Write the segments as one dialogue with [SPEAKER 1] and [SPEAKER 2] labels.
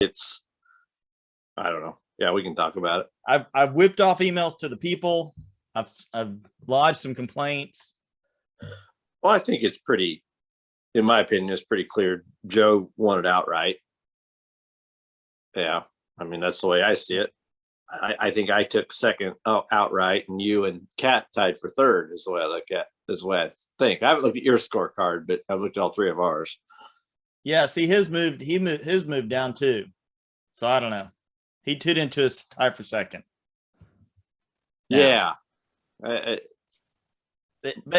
[SPEAKER 1] it's, I don't know. Yeah, we can talk about it.
[SPEAKER 2] I've whipped off emails to the people. I've lodged some complaints.
[SPEAKER 1] Well, I think it's pretty, in my opinion, it's pretty clear. Joe won it outright. Yeah, I mean, that's the way I see it. I think I took second outright, and you and Kat tied for third. Is the way I look at. Is the way I think. I haven't looked at your scorecard, but I've looked at all three of ours.
[SPEAKER 2] Yeah, see, his moved. His moved down too. So I don't know. He tuned into his tie for second.
[SPEAKER 1] Yeah.
[SPEAKER 2] But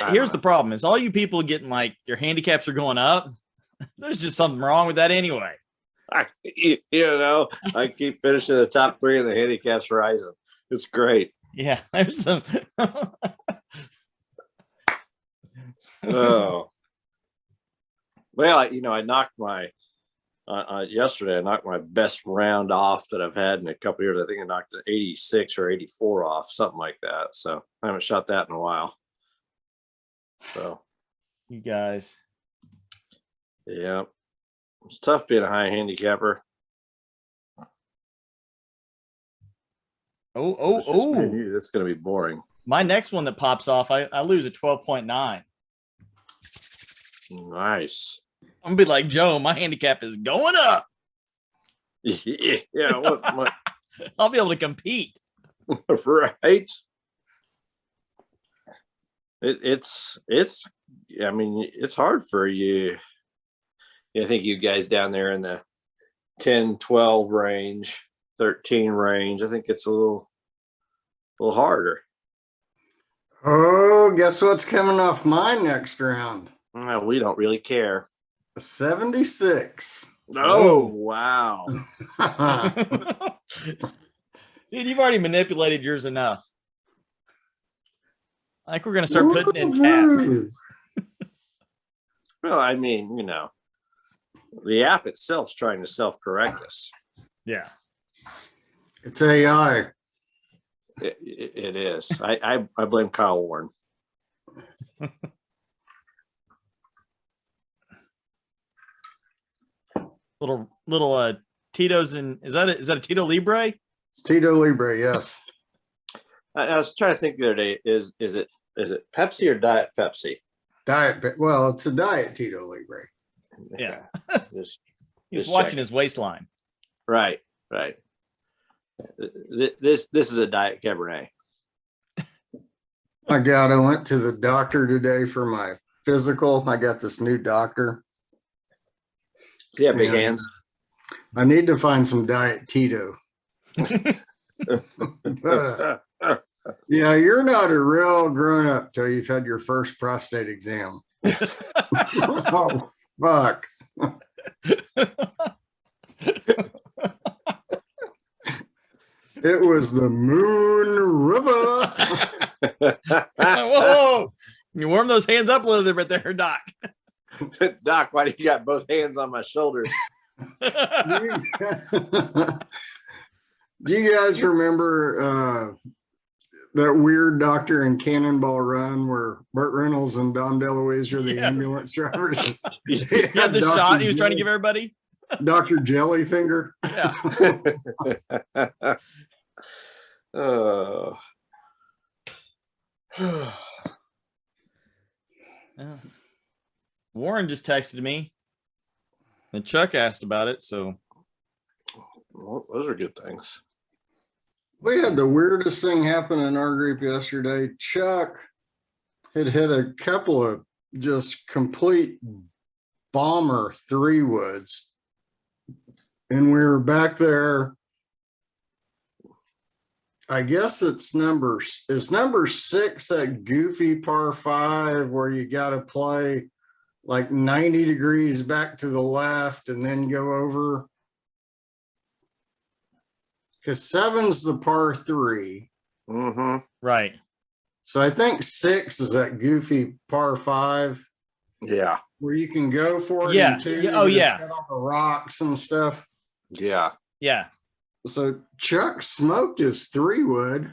[SPEAKER 2] here's the problem: is all you people getting like your handicaps are going up. There's just something wrong with that anyway.
[SPEAKER 1] I keep finishing the top three in the handicaps rising. It's great.
[SPEAKER 2] Yeah, there's some.
[SPEAKER 1] Oh, well, I knocked my yesterday. I knocked my best round off that I've had in a couple of years. I think I knocked an 86 or 84 off, something like that. So I haven't shot that in a while. So,
[SPEAKER 2] you guys,
[SPEAKER 1] yeah, it's tough being a high handicapper.
[SPEAKER 2] Oh!
[SPEAKER 1] That's going to be boring.
[SPEAKER 2] My next one that pops off, I lose a 12.9.
[SPEAKER 1] Nice.
[SPEAKER 2] I'm gonna be like, Joe, my handicap is going up.
[SPEAKER 1] Yeah, what?
[SPEAKER 2] I'll be able to compete.
[SPEAKER 1] Right. It's I mean, it's hard for you. I think you guys down there in the 10, 12 range, 13 range, I think it's a little harder.
[SPEAKER 3] Oh, guess what's coming off my next round?
[SPEAKER 1] Well, we don't really care.
[SPEAKER 3] 76.
[SPEAKER 1] Oh, wow.
[SPEAKER 2] Dude, you've already manipulated yours enough. I think we're going to start putting in caps.
[SPEAKER 1] Well, I mean, the app itself's trying to self-correct us.
[SPEAKER 2] Yeah.
[SPEAKER 3] It's AI.
[SPEAKER 1] It is. I blame Kyle Warren.
[SPEAKER 2] little Tito's in. Is that a Tito Libre?
[SPEAKER 3] It's Tito Libre, yes.
[SPEAKER 1] I was trying to think the other day. Is it Pepsi or Diet Pepsi?
[SPEAKER 3] Well, it's a diet Tito Libre.
[SPEAKER 2] Yeah. He's
[SPEAKER 1] just
[SPEAKER 2] watching
[SPEAKER 1] checking.
[SPEAKER 2] his waistline.
[SPEAKER 1] Right. This is a Diet Cabernet.
[SPEAKER 3] My God, I went to the doctor today for my physical. I got this new doctor.
[SPEAKER 1] Does he have big hands?
[SPEAKER 3] I need to find some Diet Tito. But, yeah, you're not a real grown up till you've had your first prostate exam. Oh, fuck. It was the Moon River.
[SPEAKER 2] Whoa! You warm those hands up a little bit there, Doc.
[SPEAKER 1] Doc, why do you got both hands on my shoulders?
[SPEAKER 3] Do you guys remember that weird doctor in Cannonball Run where Burt Reynolds and Dom DeLuise are the ambulance drivers?
[SPEAKER 2] He had the
[SPEAKER 3] Dr.
[SPEAKER 2] shot he was trying to give everybody.
[SPEAKER 3] Dr. Jellyfinger.
[SPEAKER 2] Yeah.
[SPEAKER 1] Oh.
[SPEAKER 2] Warren just texted me, and Chuck asked about it. So,
[SPEAKER 1] Well, those are good things.
[SPEAKER 3] We had the weirdest thing happen in our group yesterday. Chuck had hit a couple of just complete bomber 3-woods. And we were back there. I guess it's number 6, that goofy par 5 where you got to play like 90 degrees back to the left and then go over. Because 7's the par 3.
[SPEAKER 1] Mm-hmm.
[SPEAKER 2] right.
[SPEAKER 3] So I think 6 is that goofy par 5.
[SPEAKER 1] Yeah.
[SPEAKER 3] Where you can go for it.
[SPEAKER 2] Yeah.
[SPEAKER 3] In 2,
[SPEAKER 2] Yeah. Oh,
[SPEAKER 3] but it's
[SPEAKER 2] yeah.
[SPEAKER 3] got all the rocks and stuff.
[SPEAKER 1] Yeah.
[SPEAKER 2] Yeah.
[SPEAKER 3] So Chuck smoked his 3-wood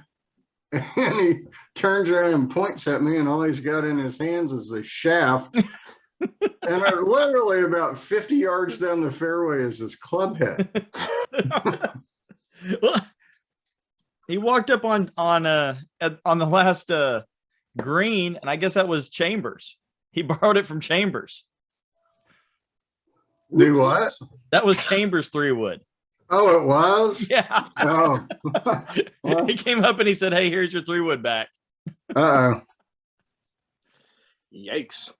[SPEAKER 3] and he turns around and points at me, and all he's got in his hands is the shaft. And literally about 50 yards down the fairway is his club head.
[SPEAKER 2] Well, he walked up on the last green, and I guess that was Chambers. He borrowed it from Chambers.
[SPEAKER 3] Do what?
[SPEAKER 2] That was Chambers 3-wood.
[SPEAKER 3] Oh, it was?
[SPEAKER 2] Yeah.
[SPEAKER 3] Oh. Well,
[SPEAKER 2] He came up and he said, "Hey, here's your 3-wood back."
[SPEAKER 3] uh-oh.
[SPEAKER 1] Yikes.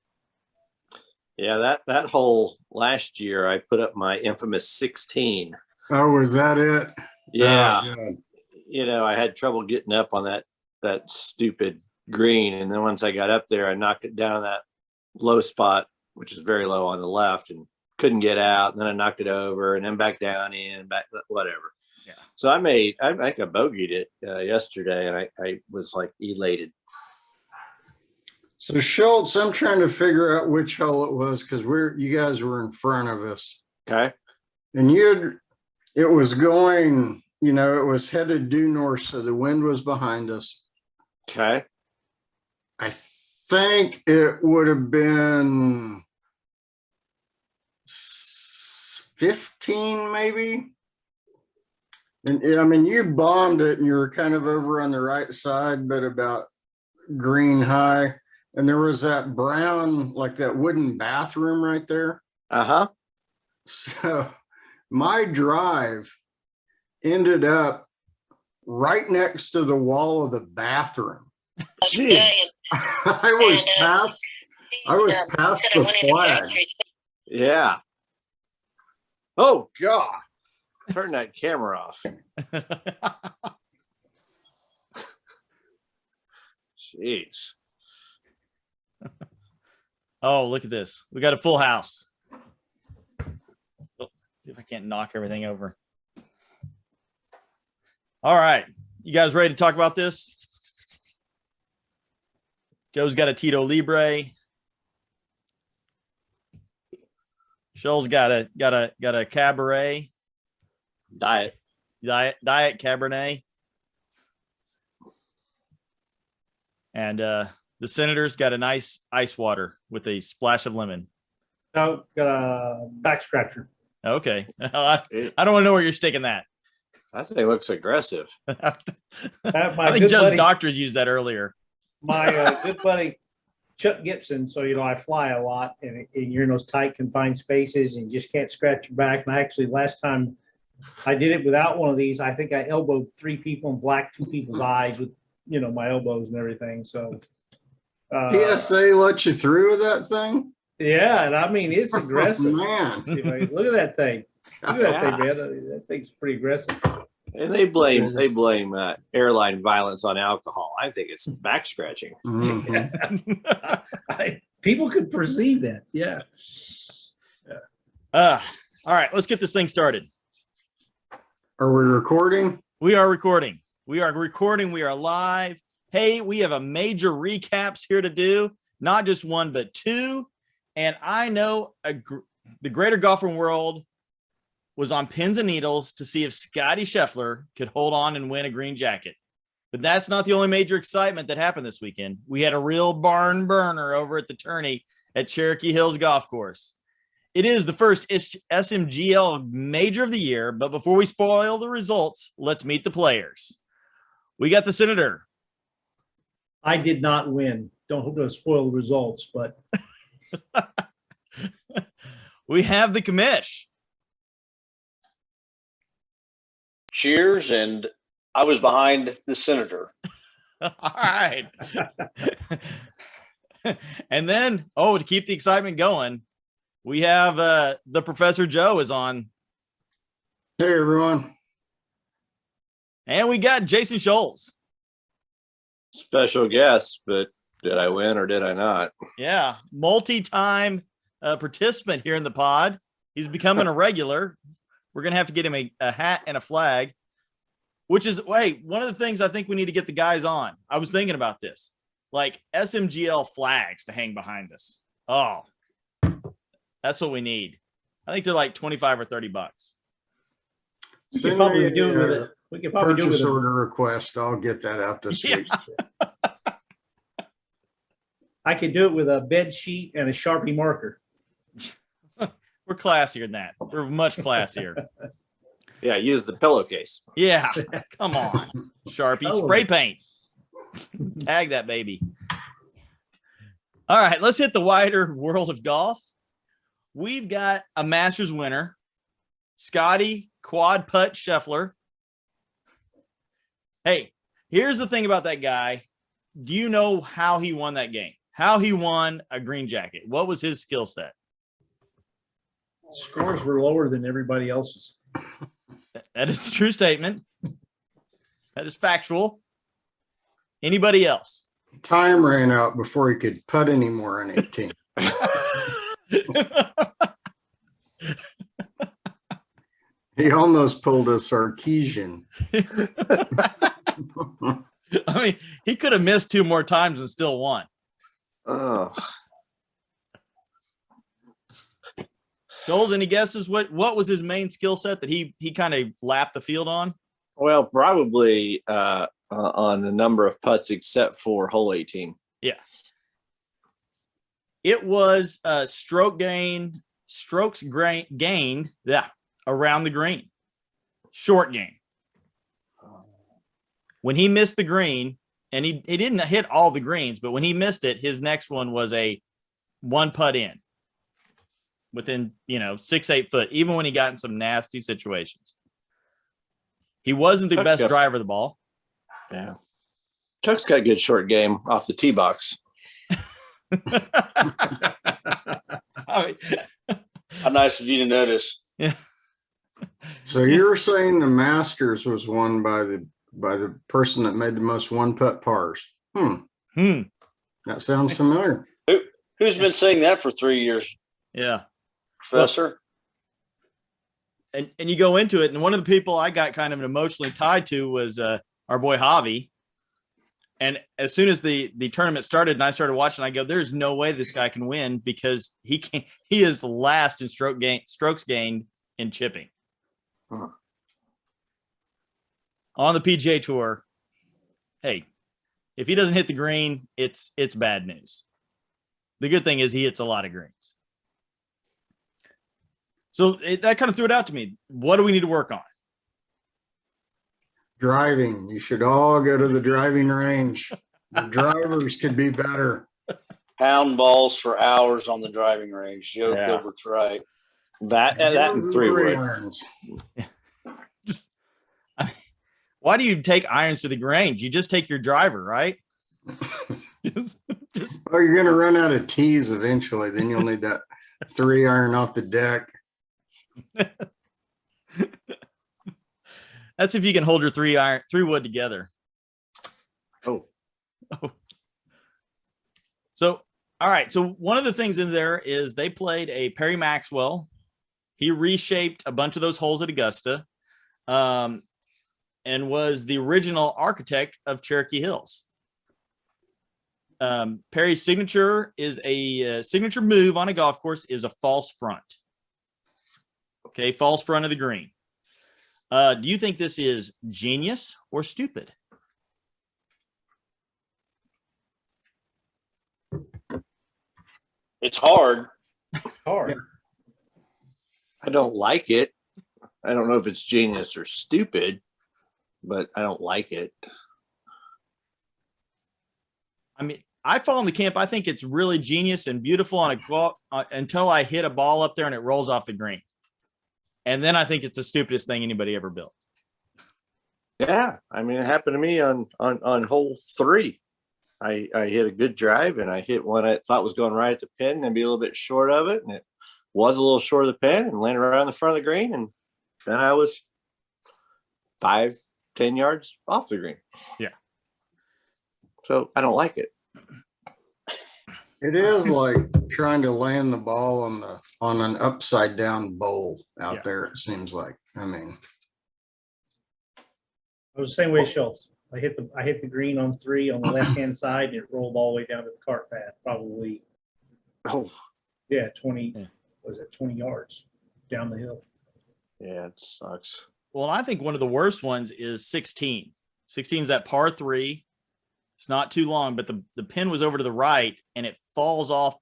[SPEAKER 1] Yeah, that hole last year, I put up my infamous 16.
[SPEAKER 3] Oh, was that it?
[SPEAKER 1] Yeah.
[SPEAKER 3] Oh, God.
[SPEAKER 1] You know, I had trouble getting up on that stupid green. And then once I got up there, I knocked it down that low spot, which is very low on the left, and couldn't get out. And then I knocked it over and then back down in, back, whatever.
[SPEAKER 2] Yeah.
[SPEAKER 1] So I think I bogeyed it yesterday, and I was like elated.
[SPEAKER 3] So Schultz, I'm trying to figure out which hole it was because you guys were in front of us.
[SPEAKER 1] Okay.
[SPEAKER 3] And it was going, it was headed due north, so the wind was behind us.
[SPEAKER 1] Okay.
[SPEAKER 3] I think it would have been 15, maybe. And I mean, you bombed it and you were kind of over on the right side, but about green high. And there was that brown, like that wooden bathroom right there.
[SPEAKER 1] Uh-huh.
[SPEAKER 3] So my drive ended up right next to the wall of the bathroom.
[SPEAKER 1] Jeez.
[SPEAKER 3] I was past the flag.
[SPEAKER 1] Yeah. Oh God. Turn that camera off. Jeez.
[SPEAKER 2] Oh, look at this. We got a full house. Oh, see if I can't knock everything over. All right. You guys ready to talk about this? Joe's got a Tito Libre. Shoal's got a Cabaret.
[SPEAKER 1] Diet.
[SPEAKER 2] Diet Cabernet. And the Senator's got a nice ice water with a splash of lemon.
[SPEAKER 4] No, got a back scratcher.
[SPEAKER 2] Okay. I don't want to know where you're sticking that.
[SPEAKER 1] I think it looks aggressive.
[SPEAKER 2] I
[SPEAKER 4] My
[SPEAKER 2] think
[SPEAKER 4] good
[SPEAKER 2] Joe's
[SPEAKER 4] buddy,
[SPEAKER 2] doctors used that earlier.
[SPEAKER 4] my good buddy Chuck Gibson. So I fly a lot, and you're in those tight confined spaces, and you just can't scratch your back. And actually, last time I did it without one of these, I think I elbowed 3 people and blacked 2 people's eyes with my elbows and everything. So
[SPEAKER 3] TSA let you through with that thing?
[SPEAKER 4] yeah, and I mean it's aggressive.
[SPEAKER 3] Man.
[SPEAKER 4] Look at that thing. Look at that thing, man. That thing's pretty aggressive.
[SPEAKER 1] And they blame airline violence on alcohol. I think it's back scratching.
[SPEAKER 3] Mhm.
[SPEAKER 4] People could perceive that. Yeah.
[SPEAKER 2] All right, let's get this thing started.
[SPEAKER 3] Are we recording?
[SPEAKER 2] We are recording. We are live. Hey, we have a major recaps here to do, not just one, but 2. And I know the greater golfing world was on pins and needles to see if Scotty Scheffler could hold on and win a green jacket. But that's not the only major excitement that happened this weekend. We had a real barn burner over at the tourney at Cherokee Hills Golf Course. It is the first SMGL major of the year, but before we spoil the results, let's meet the players. We got the Senator.
[SPEAKER 4] I did not win. Don't spoil the results, but
[SPEAKER 2] We have the commish.
[SPEAKER 5] Cheers, and I was behind the Senator.
[SPEAKER 2] All right. And then, to keep the excitement going, we have the Professor Joe is on.
[SPEAKER 3] Hey, everyone.
[SPEAKER 2] And we got Jason Scholes.
[SPEAKER 1] Special guest, but did I win or did I not?
[SPEAKER 2] Yeah, multi-time participant here in the pod. He's becoming a regular. We're going to have to get him a hat and a flag, which is, one of the things I think we need to get the guys on. I was thinking about this, like SMGL flags to hang behind us. Oh, that's what we need. I think they're like 25 or $30.
[SPEAKER 4] we could probably do it with it. We could probably do it
[SPEAKER 3] Purchase
[SPEAKER 4] with it.
[SPEAKER 3] order request. I'll get that out this week.
[SPEAKER 4] I could do it with a bed sheet and a Sharpie marker.
[SPEAKER 2] We're classier than that. We're much classier.
[SPEAKER 1] Yeah, use the pillowcase.
[SPEAKER 2] Yeah, come on, Sharpie, spray paint, tag that baby. All right, let's hit the wider world of golf. We've got a Masters winner, Scotty Quad Putt Scheffler. Hey, here's the thing about that guy. Do you know how he won that game? How he won a green jacket? What was his skill set?
[SPEAKER 4] Scores were lower than everybody else's.
[SPEAKER 2] That is a true statement. That is factual. Anybody else?
[SPEAKER 3] Time ran out before he could putt anymore on 18. He almost pulled a Sarkeesian.
[SPEAKER 2] I mean, he could have missed 2 more times and still won.
[SPEAKER 1] Oh,
[SPEAKER 2] Joel, any guesses? What was his main skill set that he kind of lapped the field on?
[SPEAKER 1] well, probably on the number of putts except for hole 18.
[SPEAKER 2] Yeah. It was strokes gained, around the green. Short game. When he missed the green, and he didn't hit all the greens, but when he missed it, his next one was a 1 putt in within, 6-8 foot, even when he got in some nasty situations. He wasn't the
[SPEAKER 1] Chuck's
[SPEAKER 2] best
[SPEAKER 1] got-
[SPEAKER 2] driver of the ball.
[SPEAKER 1] Yeah. Chuck's got a good short game off the tee box.
[SPEAKER 2] I mean,
[SPEAKER 5] How nice of you to notice.
[SPEAKER 2] yeah.
[SPEAKER 3] So you're saying the Masters was won by the person that made the most 1-putt pars? That sounds familiar.
[SPEAKER 5] Who's been saying that for 3 years,
[SPEAKER 2] Yeah.
[SPEAKER 5] Professor?
[SPEAKER 2] And you go into it, and one of the people I got kind of emotionally tied to was our boy Javi. And as soon as the tournament started and I started watching, I go, there's no way this guy can win because he is last in strokes gained in chipping.
[SPEAKER 1] Huh.
[SPEAKER 2] On the PGA Tour, hey, if he doesn't hit the green, it's bad news. The good thing is he hits a lot of greens. So that kind of threw it out to me. What do we need to work on?
[SPEAKER 3] Driving. You should all go to the driving range. The drivers could be better.
[SPEAKER 5] Pound balls for hours on the driving range. Joe
[SPEAKER 1] Yeah.
[SPEAKER 5] Gilbert's right.
[SPEAKER 1] That and three wood.
[SPEAKER 3] irons.
[SPEAKER 2] Why do you take irons to the range? You just take your driver, right? just
[SPEAKER 3] Oh, you're gonna run out of tees eventually. Then you'll need that 3-iron off the deck.
[SPEAKER 2] That's if you can hold your 3 wood together.
[SPEAKER 1] Oh,
[SPEAKER 2] So, all right. So one of the things in there is they played a Perry Maxwell. He reshaped a bunch of those holes at Augusta, and was the original architect of Cherokee Hills. Perry's signature is a signature move on a golf course is a false front. Okay, false front of the green. Do you think this is genius or stupid?
[SPEAKER 5] It's hard.
[SPEAKER 4] Hard.
[SPEAKER 1] I don't like it. I don't know if it's genius or stupid, but I don't like it.
[SPEAKER 2] I mean, I fall in the camp. I think it's really genius and beautiful on a golf until I hit a ball up there and it rolls off the green. And then I think it's the stupidest thing anybody ever built.
[SPEAKER 1] Yeah, I mean, it happened to me on hole 3. I hit a good drive and I hit one I thought was going right at the pin and be a little bit short of it, and it was a little short of the pin and landed right on the front of the green, and then I was 5-10 yards off the green.
[SPEAKER 2] Yeah.
[SPEAKER 1] So I don't like it.
[SPEAKER 3] It is like trying to land the ball on an upside down bowl out
[SPEAKER 2] Yeah.
[SPEAKER 3] there. It seems like. I mean,
[SPEAKER 4] I was the same way, Schultz. I hit the green on 3 on the left-hand side, and it rolled all the way down to the cart path, probably,
[SPEAKER 1] Oh,
[SPEAKER 4] 20,
[SPEAKER 2] Yeah.
[SPEAKER 4] was it 20 yards down the hill.
[SPEAKER 1] yeah, it sucks.
[SPEAKER 2] Well, I think one of the worst ones is 16. 16 is that par 3. It's not too long, but the pin was over to the right and it falls off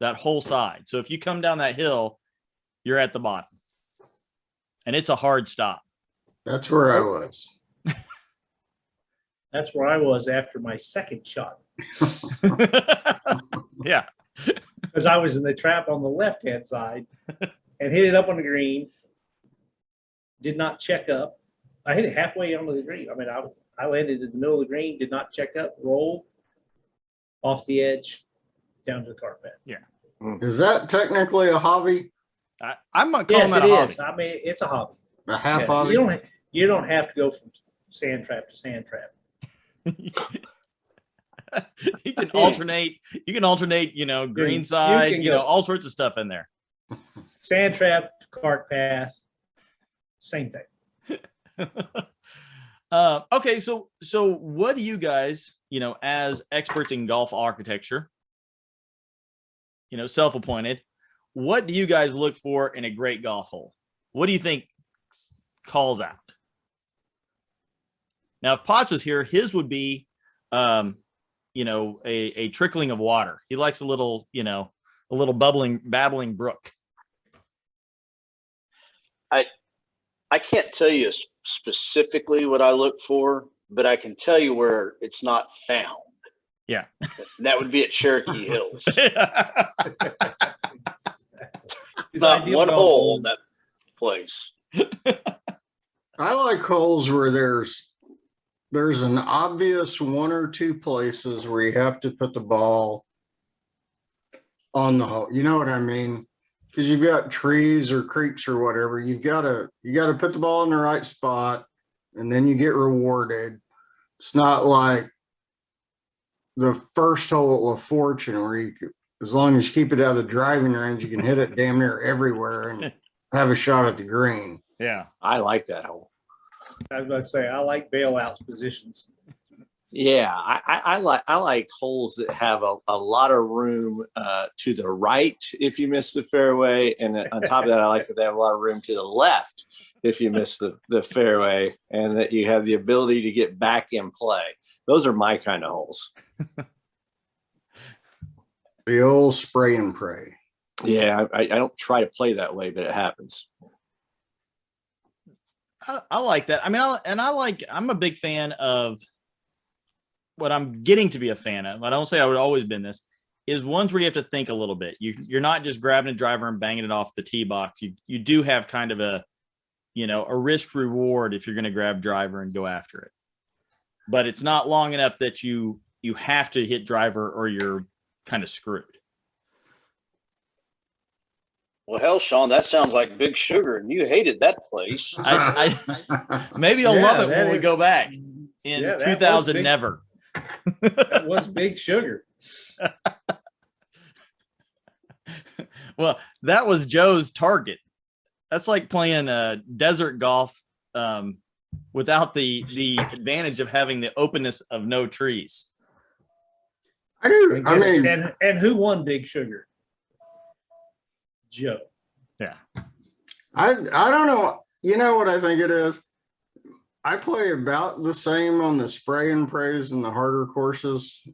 [SPEAKER 2] that whole side. So if you come down that hill, you're at the bottom. And it's a hard stop.
[SPEAKER 3] That's where I was.
[SPEAKER 4] That's where I was after my second shot,
[SPEAKER 2] Yeah.
[SPEAKER 4] because I was in the trap on the left-hand side and hit it up on the green. Did not check up. I hit it halfway onto the green. I mean, I landed in the middle of the green, did not check up, rolled off the edge down to the carpet.
[SPEAKER 3] Is that technically a hobby?
[SPEAKER 2] I'm not calling
[SPEAKER 4] Yes,
[SPEAKER 2] that
[SPEAKER 4] it
[SPEAKER 2] a hobby.
[SPEAKER 4] is. I mean, it's a hobby.
[SPEAKER 3] A half
[SPEAKER 4] Yeah,
[SPEAKER 3] hobby?
[SPEAKER 4] you don't have to go from sand trap to sand trap.
[SPEAKER 2] You can alternate, you know, green
[SPEAKER 4] you
[SPEAKER 2] side,
[SPEAKER 4] can
[SPEAKER 2] you know,
[SPEAKER 4] go-
[SPEAKER 2] all sorts of stuff in there.
[SPEAKER 4] Sand trap, cart path, same thing.
[SPEAKER 2] Okay, so what do you guys, you know, as experts in golf architecture, you know, self-appointed, what do you guys look for in a great golf hole? What do you think calls out? Now, if Potts was here, his would be, you know, a trickling of water. He likes a little, you know, a little babbling brook.
[SPEAKER 5] I can't tell you specifically what I look for, but I can tell you where it's not found.
[SPEAKER 2] Yeah.
[SPEAKER 5] And that would be at Cherokee Hills.
[SPEAKER 4] His
[SPEAKER 5] Not
[SPEAKER 4] ideal
[SPEAKER 5] one
[SPEAKER 4] golf
[SPEAKER 5] hole in that place.
[SPEAKER 3] I like holes where there's an obvious one or two places where you have to put the ball on the hole. You know what I mean? Because you've got trees or creeks or whatever. You got to put the ball in the right spot, and then you get rewarded. It's not like the first hole of fortune where you, as long as you keep it out of the driving range, you can hit it damn near everywhere and have a shot at the green.
[SPEAKER 2] Yeah.
[SPEAKER 1] I like that hole.
[SPEAKER 4] I was about to say, I like bailouts positions.
[SPEAKER 1] Yeah, I like holes that have a lot of room to the right if you miss the fairway, and then on top of that, I like that they have a lot of room to the left if you miss the fairway, and that you have the ability to get back in play. Those are my kind of holes.
[SPEAKER 3] The old spray and pray.
[SPEAKER 1] Yeah, I don't try to play that way, but it happens.
[SPEAKER 2] I like that. I mean, I'm a big fan of what I'm getting to be a fan of. I don't say I would always been this, is ones where you have to think a little bit. You're not just grabbing a driver and banging it off the tee box. You do have kind of a, you know, a risk reward if you're going to grab driver and go after it. But it's not long enough that you have to hit driver or you're kind of screwed.
[SPEAKER 5] Well, hell, Sean, that sounds like Big Sugar, and you hated that place.
[SPEAKER 2] Maybe I'll love it
[SPEAKER 4] that
[SPEAKER 2] when we
[SPEAKER 4] is-
[SPEAKER 2] go back in
[SPEAKER 4] Yeah, that was
[SPEAKER 2] 2000.
[SPEAKER 4] big.
[SPEAKER 2] Never.
[SPEAKER 4] That was Big Sugar.
[SPEAKER 2] Well, that was Joe's target. That's like playing desert golf without the advantage of having the openness of no trees.
[SPEAKER 3] I do.
[SPEAKER 4] And,
[SPEAKER 3] I mean,
[SPEAKER 4] and who won Big Sugar? Joe.
[SPEAKER 2] Yeah.
[SPEAKER 3] I don't know. You know what I think it is? I play about the same on the spray and praise and the harder courses.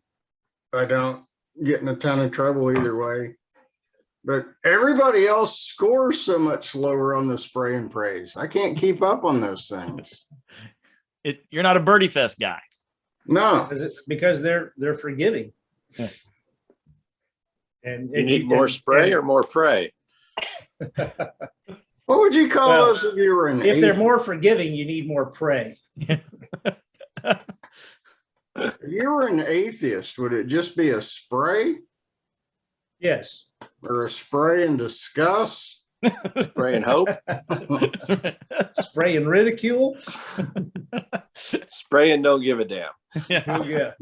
[SPEAKER 3] I don't get in a ton of trouble either way. But everybody else scores so much lower on the spray and praise. I can't keep up on those things.
[SPEAKER 2] You're not a birdie fest guy.
[SPEAKER 3] No.
[SPEAKER 4] Because they're forgiving.
[SPEAKER 2] Yeah.
[SPEAKER 4] And
[SPEAKER 1] You need more spray or more prey?
[SPEAKER 3] What would you call
[SPEAKER 4] Well,
[SPEAKER 3] us if you were an
[SPEAKER 4] if they're
[SPEAKER 3] atheist?
[SPEAKER 4] more forgiving, you need more prey.
[SPEAKER 3] If you were an atheist, would it just be a spray
[SPEAKER 4] Yes.
[SPEAKER 3] or a spray and discuss?
[SPEAKER 1] Spray and hope?
[SPEAKER 4] Spray and ridicule.
[SPEAKER 1] Spray and don't give a damn.
[SPEAKER 2] Yeah.
[SPEAKER 4] Yeah.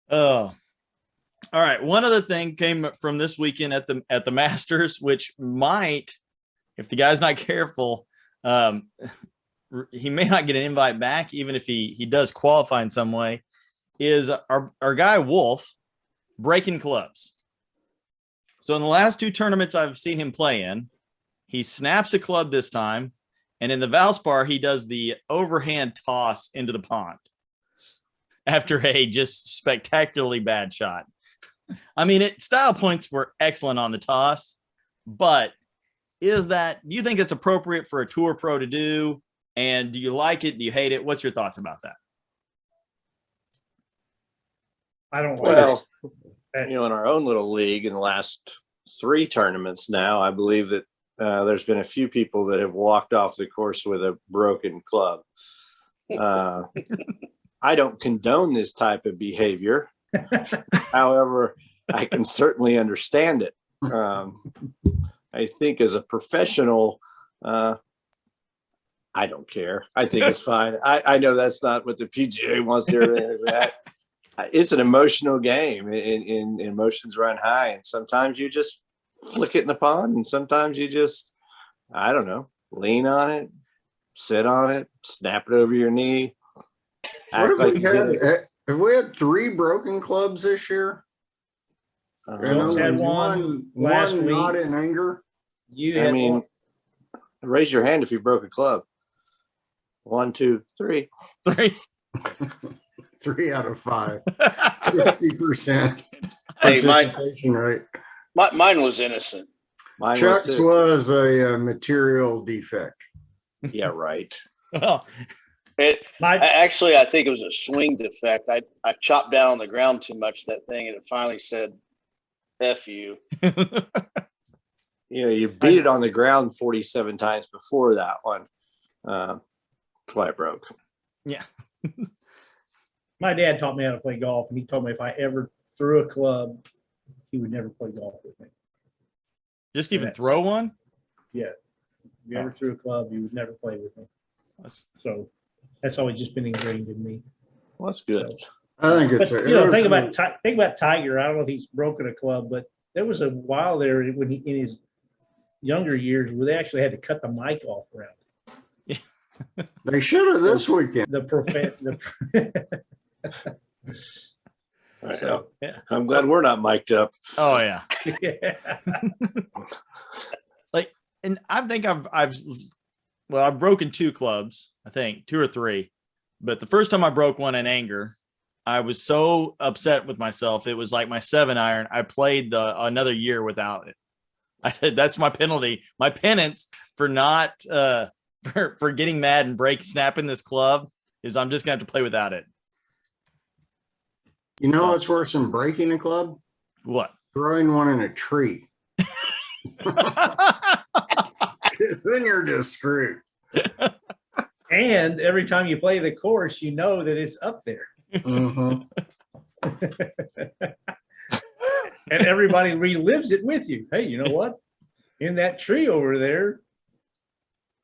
[SPEAKER 2] Oh. All right. One other thing came from this weekend at the Masters, which might, if the guy's not careful, he may not get an invite back, even if he does qualify in some way, is our guy Wolf breaking clubs. So in the last two tournaments I've seen him play in, he snaps a club this time, And in the Valspar, he does the overhand toss into the pond after a just spectacularly bad shot. I mean, style points were excellent on the toss, but do you think it's appropriate for a tour pro to do? And do you like it? Do you hate it? What's your thoughts about that?
[SPEAKER 4] I don't like
[SPEAKER 1] Well,
[SPEAKER 4] it.
[SPEAKER 1] in our own little league in the last 3 tournaments now, I believe that there's been a few people that have walked off the course with a broken club. I don't condone this type of behavior. However, I can certainly understand it. I think as a professional, I don't care. I think it's fine. I know that's not what the PGA wants to hear. It's an emotional game, and emotions run high. And sometimes you just flick it in the pond, and sometimes you just, I don't know, lean on it, sit on it, snap it over your knee.
[SPEAKER 3] What have we had? Have we had 3 broken clubs this year?
[SPEAKER 4] Phillips had one last week.
[SPEAKER 3] Not in anger.
[SPEAKER 4] You had one.
[SPEAKER 1] Raise your hand if you broke a club. 1, 2, 3.
[SPEAKER 3] 3 out of 5. 60%
[SPEAKER 5] Hey,
[SPEAKER 3] participation rate.
[SPEAKER 5] mine was innocent.
[SPEAKER 1] Mine
[SPEAKER 3] Chuck's
[SPEAKER 1] too.
[SPEAKER 3] was a material defect.
[SPEAKER 1] Yeah, right.
[SPEAKER 2] Well,
[SPEAKER 5] Actually, I think it was a swing defect. I chopped down on the ground too much that thing, and it finally said, "F you."
[SPEAKER 1] You beat it on the ground 47 times before that one. That's why it broke.
[SPEAKER 2] yeah.
[SPEAKER 4] My dad taught me how to play golf, and he told me if I ever threw a club, he would never play golf with me.
[SPEAKER 2] Just even throw one?
[SPEAKER 4] Yeah. If you ever threw a club, you would never play with me. So that's always just been ingrained in me.
[SPEAKER 1] Well, that's good.
[SPEAKER 4] So,
[SPEAKER 3] I think it's
[SPEAKER 4] but, think about Tiger. I don't know if he's broken a club, but there was a while there when in his younger years where they actually had to cut the mic off around.
[SPEAKER 3] They should have this weekend.
[SPEAKER 4] So,
[SPEAKER 2] Yeah.
[SPEAKER 1] I'm glad we're not mic'd up.
[SPEAKER 2] Oh yeah.
[SPEAKER 4] yeah.
[SPEAKER 2] And I think I've broken 2 clubs, I think 2 or 3, but the first time I broke one in anger, I was so upset with myself. It was like my 7-iron. I played another year without it. I said, that's my penalty, my penance for not, for getting mad and snapping this club is I'm just gonna have to play without it.
[SPEAKER 3] You know what's worse than breaking a club?
[SPEAKER 2] What?
[SPEAKER 3] Throwing one in a tree. Then you're just screwed.
[SPEAKER 4] And every time you play the course, you know that it's up there.
[SPEAKER 3] Mhm.
[SPEAKER 4] And everybody relives it with you. Hey, you know what? In that tree over there,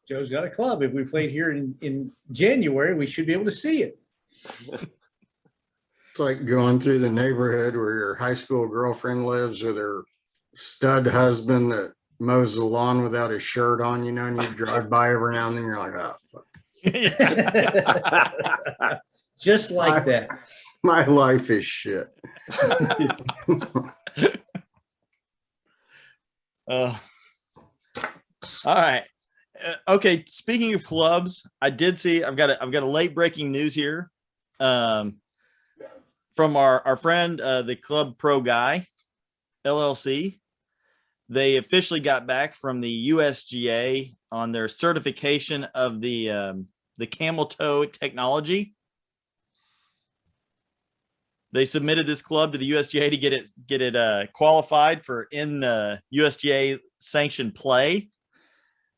[SPEAKER 4] Joe's got a club. If we played here in January, we should be able to see it.
[SPEAKER 3] It's like going through the neighborhood where your high school girlfriend lives with her stud husband that mows the lawn without his shirt on, and you drive by every now and then, you're like, oh, fuck.
[SPEAKER 4] Just like that.
[SPEAKER 3] My life is shit.
[SPEAKER 2] All right. Okay. Speaking of clubs, I did see, I've got a late breaking news here. From our friend, the Club Pro Guy LLC. They officially got back from the USGA on their certification of the camel toe technology. They submitted this club to the USGA to get it qualified for in the USGA sanctioned play,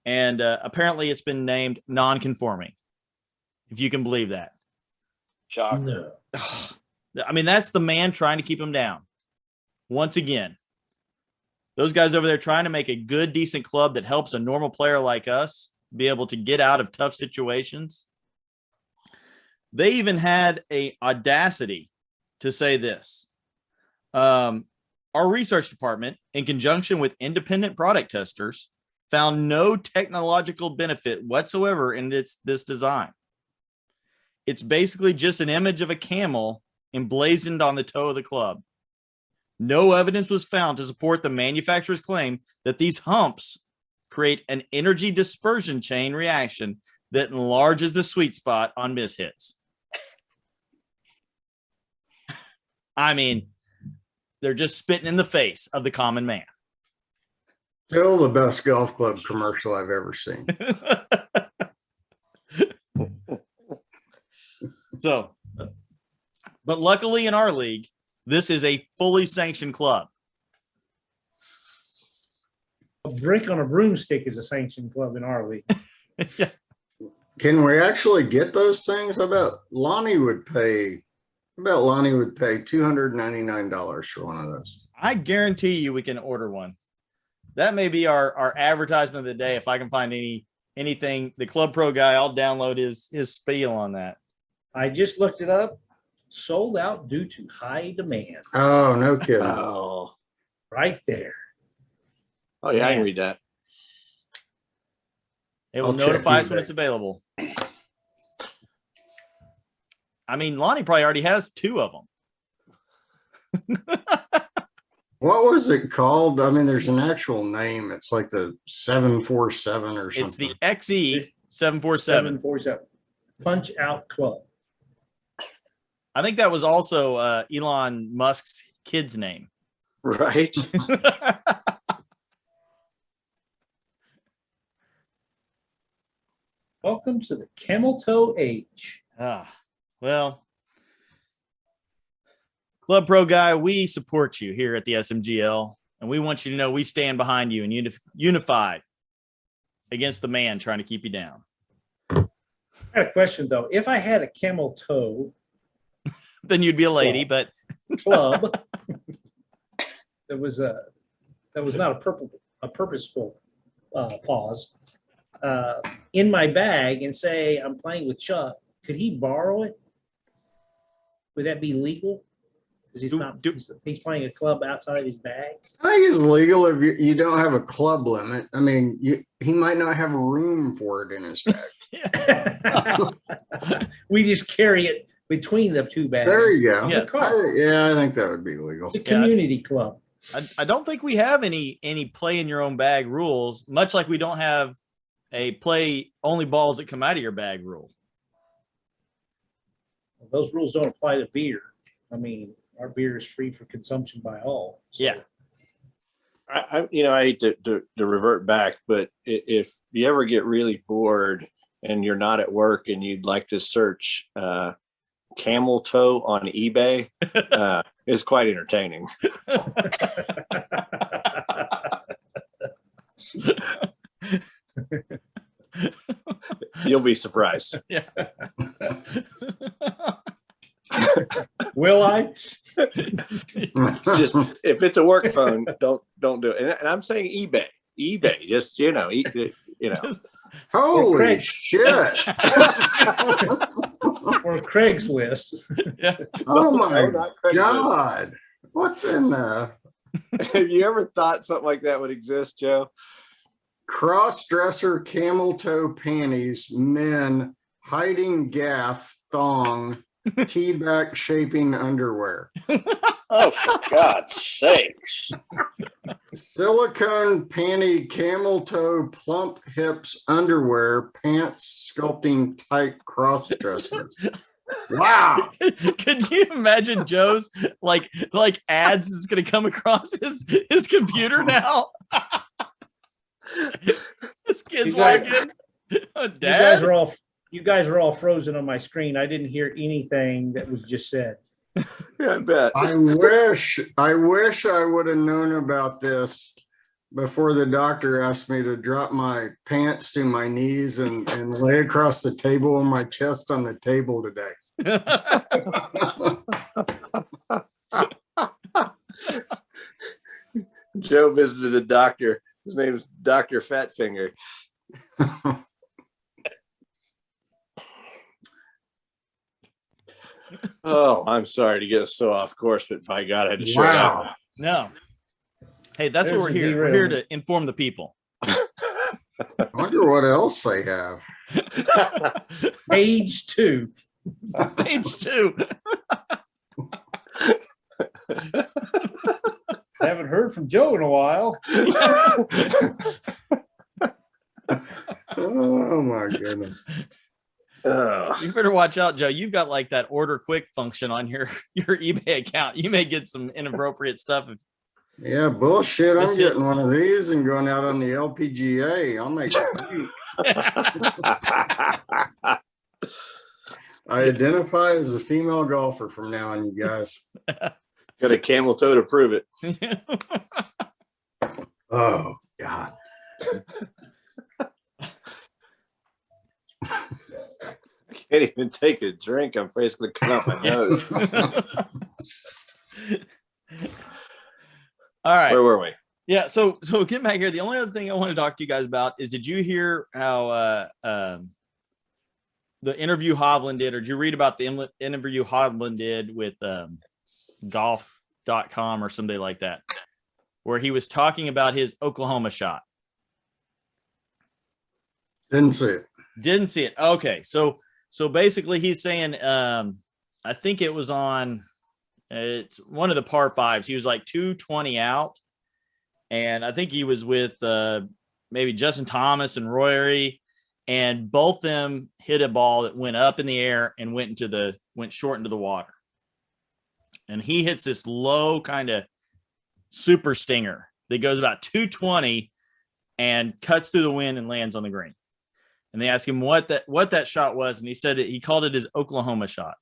[SPEAKER 2] and apparently it's been named non-conforming, if you can believe that.
[SPEAKER 5] Shocker.
[SPEAKER 2] I mean, that's the man trying to keep him down. Once again, those guys over there trying to make a good, decent club that helps a normal player like us be able to get out of tough situations. They even had a audacity to say this. Our research department, in conjunction with independent product testers, found no technological benefit whatsoever in this design. It's basically just an image of a camel emblazoned on the toe of the club. No evidence was found to support the manufacturer's claim that these humps create an energy dispersion chain reaction that enlarges the sweet spot on miss hits. I mean, they're just spitting in the face of the common man.
[SPEAKER 3] Still the best golf club commercial I've ever seen.
[SPEAKER 2] So, but luckily in our league, this is a fully sanctioned club.
[SPEAKER 4] A brick on a broomstick is a sanctioned club in our league.
[SPEAKER 2] Yeah.
[SPEAKER 3] Can we actually get those things? I bet Lonnie would pay $299 for one of those.
[SPEAKER 2] I guarantee you we can order one. That may be our advertisement of the day. If I can find anything, the Club Pro guy, I'll download his spiel on that.
[SPEAKER 4] I just looked it up. Sold out due to high demand.
[SPEAKER 3] Oh, no kidding.
[SPEAKER 1] Oh,
[SPEAKER 4] Right there.
[SPEAKER 1] oh yeah, I can
[SPEAKER 2] Man.
[SPEAKER 1] read that.
[SPEAKER 2] It will
[SPEAKER 3] I'll check
[SPEAKER 2] notify us when
[SPEAKER 3] eBay.
[SPEAKER 2] it's available. I mean, Lonnie probably already has 2 of them.
[SPEAKER 3] What was it called? I mean, there's an actual name. It's like the 747 or
[SPEAKER 2] It's
[SPEAKER 3] something.
[SPEAKER 2] the XE 747.
[SPEAKER 4] 747. Punch Out Club.
[SPEAKER 2] I think that was also Elon Musk's kid's name.
[SPEAKER 1] Right.
[SPEAKER 4] Welcome to the camel toe age.
[SPEAKER 2] Well, Club Pro guy, we support you here at the SMGL, and we want you to know we stand behind you and unified against the man trying to keep you down.
[SPEAKER 4] I got a question though. If I had a camel toe
[SPEAKER 2] Then you'd be a lady, but
[SPEAKER 4] club that was not a purposeful pause in my bag and say I'm playing with Chuck, could he borrow it? Would that be legal? Because he's playing a club outside of his bag.
[SPEAKER 3] I think it's legal if you don't have a club limit. I mean, he might not have room for it in his bag.
[SPEAKER 4] We just carry it between the 2 bags.
[SPEAKER 3] There you go.
[SPEAKER 2] Yeah.
[SPEAKER 4] The car.
[SPEAKER 3] I think that would be legal.
[SPEAKER 4] It's a community club.
[SPEAKER 2] I don't think we have any play in your own bag rules, much like we don't have a play only balls that come out of your bag rule.
[SPEAKER 4] Those rules don't apply to beer. I mean, our beer is free for consumption by all. So
[SPEAKER 2] Yeah.
[SPEAKER 1] I hate to revert back, but if you ever get really bored and you're not at work and you'd like to search camel toe on eBay, it's quite entertaining. You'll be surprised.
[SPEAKER 2] Yeah.
[SPEAKER 4] Will I?
[SPEAKER 1] Just if it's a work phone, don't do it. And I'm saying eBay, just
[SPEAKER 3] Holy
[SPEAKER 4] Craig.
[SPEAKER 3] shit.
[SPEAKER 4] Or Craigslist.
[SPEAKER 2] Yeah.
[SPEAKER 3] Oh
[SPEAKER 1] No,
[SPEAKER 3] my
[SPEAKER 1] not Craigslist.
[SPEAKER 3] God. What in the
[SPEAKER 1] Have you ever thought something like that would exist, Joe?
[SPEAKER 3] cross-dresser camel toe panties, men hiding gaff, thong, T-back shaping underwear,
[SPEAKER 5] Oh, for God's sakes.
[SPEAKER 3] silicone panty, camel toe, plump hips underwear, pants sculpting tight cross dressers. Wow.
[SPEAKER 2] Can you imagine Joe's like ads is going to come across his computer now? This kid's
[SPEAKER 4] You guys-
[SPEAKER 2] walking.
[SPEAKER 4] You
[SPEAKER 2] Dad,
[SPEAKER 4] guys are all frozen on my screen. I didn't hear anything that was just said.
[SPEAKER 1] Yeah, I bet.
[SPEAKER 3] I wish I would have known about this before the doctor asked me to drop my pants to my knees and lay across the table on my chest on the table today.
[SPEAKER 1] Joe visited the doctor. His name is Dr. Fatfinger. Oh, I'm sorry to get us so off course, but by God, I had to share
[SPEAKER 3] Wow.
[SPEAKER 1] that.
[SPEAKER 2] no. Hey, that's
[SPEAKER 4] There's
[SPEAKER 2] what we're
[SPEAKER 4] a
[SPEAKER 2] here. We're here
[SPEAKER 4] derailment.
[SPEAKER 2] to inform the people.
[SPEAKER 3] I wonder what else they have.
[SPEAKER 4] Page 2.
[SPEAKER 2] Page 2.
[SPEAKER 4] Haven't heard from Joe in a while.
[SPEAKER 3] Oh my goodness.
[SPEAKER 2] You better watch out, Joe. You've got like that order quick function on your eBay account. You may get some inappropriate stuff.
[SPEAKER 3] Yeah, bullshit. I'm
[SPEAKER 2] That's
[SPEAKER 3] getting one of these and going out on the LPGA. I'll make it. I identify as a female golfer from now on, you guys.
[SPEAKER 1] Got a camel toe to prove it.
[SPEAKER 3] Oh God.
[SPEAKER 1] I can't even take a drink. I'm basically coming out my nose.
[SPEAKER 2] All right.
[SPEAKER 1] Where were we?
[SPEAKER 2] Yeah. So get back here. The only other thing I want to talk to you guys about is, did you hear how the interview Hovland did, or did you read about the interview Hovland did with golf.com or somebody like that, where he was talking about his Oklahoma shot?
[SPEAKER 3] Didn't see it.
[SPEAKER 2] Didn't see it. Okay. So basically he's saying, I think it was on, it's one of the par fives. He was like 220 out. And I think he was with maybe Justin Thomas and Rory, and both them hit a ball that went up in the air and went short into the water. And he hits this low kind of super stinger that goes about 220 and cuts through the wind and lands on the green. And they asked him what that shot was, and he said he called it his Oklahoma shot.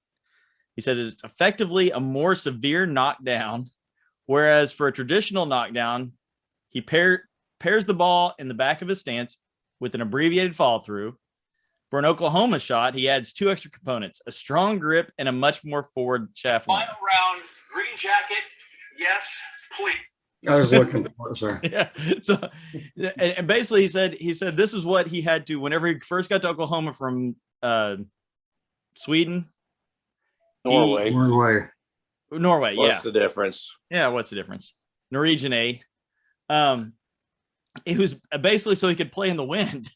[SPEAKER 2] He said it's effectively a more severe knockdown, whereas for a traditional knockdown, he pairs the ball in the back of his stance with an abbreviated follow through. For an Oklahoma shot, he adds two extra components: a strong grip and a much more forward shaft line.
[SPEAKER 6] Final round, green jacket. Yes, please.
[SPEAKER 3] I was looking for it, sir.
[SPEAKER 2] Yeah. So, and basically he said this is what he had to, whenever he first got to Oklahoma from Sweden.
[SPEAKER 5] Norway.
[SPEAKER 2] Norway.
[SPEAKER 1] What's the difference?
[SPEAKER 2] Yeah. What's the difference? Norwegian A. It was basically so he could play in the wind.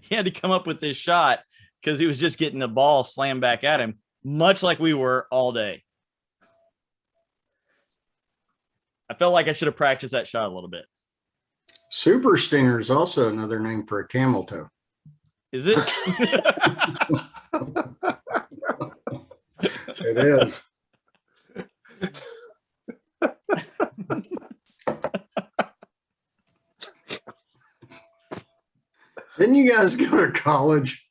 [SPEAKER 2] He had to come up with this shot because he was just getting the ball slammed back at him, much like we were all day. I felt like I should have practiced that shot a little bit.
[SPEAKER 3] Super stinger is also another name for a camel toe.
[SPEAKER 2] Is it?
[SPEAKER 3] It is. Didn't you guys go to college?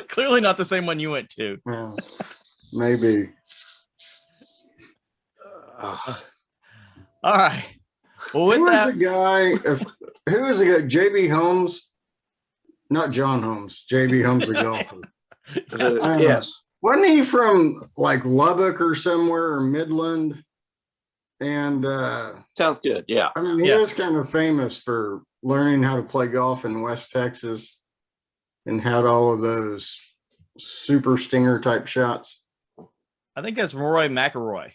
[SPEAKER 2] Clearly not the same one you went to.
[SPEAKER 3] Well, maybe.
[SPEAKER 2] All right. Well, with
[SPEAKER 3] Who was
[SPEAKER 2] that,
[SPEAKER 3] the guy? Who was the guy? JB Holmes, not John Holmes. JB Holmes, the golfer.
[SPEAKER 1] Yes.
[SPEAKER 3] Wasn't he from like Lubbock or somewhere, or Midland? And
[SPEAKER 1] Sounds good. Yeah.
[SPEAKER 3] I mean, he
[SPEAKER 2] Yeah.
[SPEAKER 3] was kind of famous for learning how to play golf in West Texas, and had all of those super stinger type shots.
[SPEAKER 2] I think that's Roy McIlroy.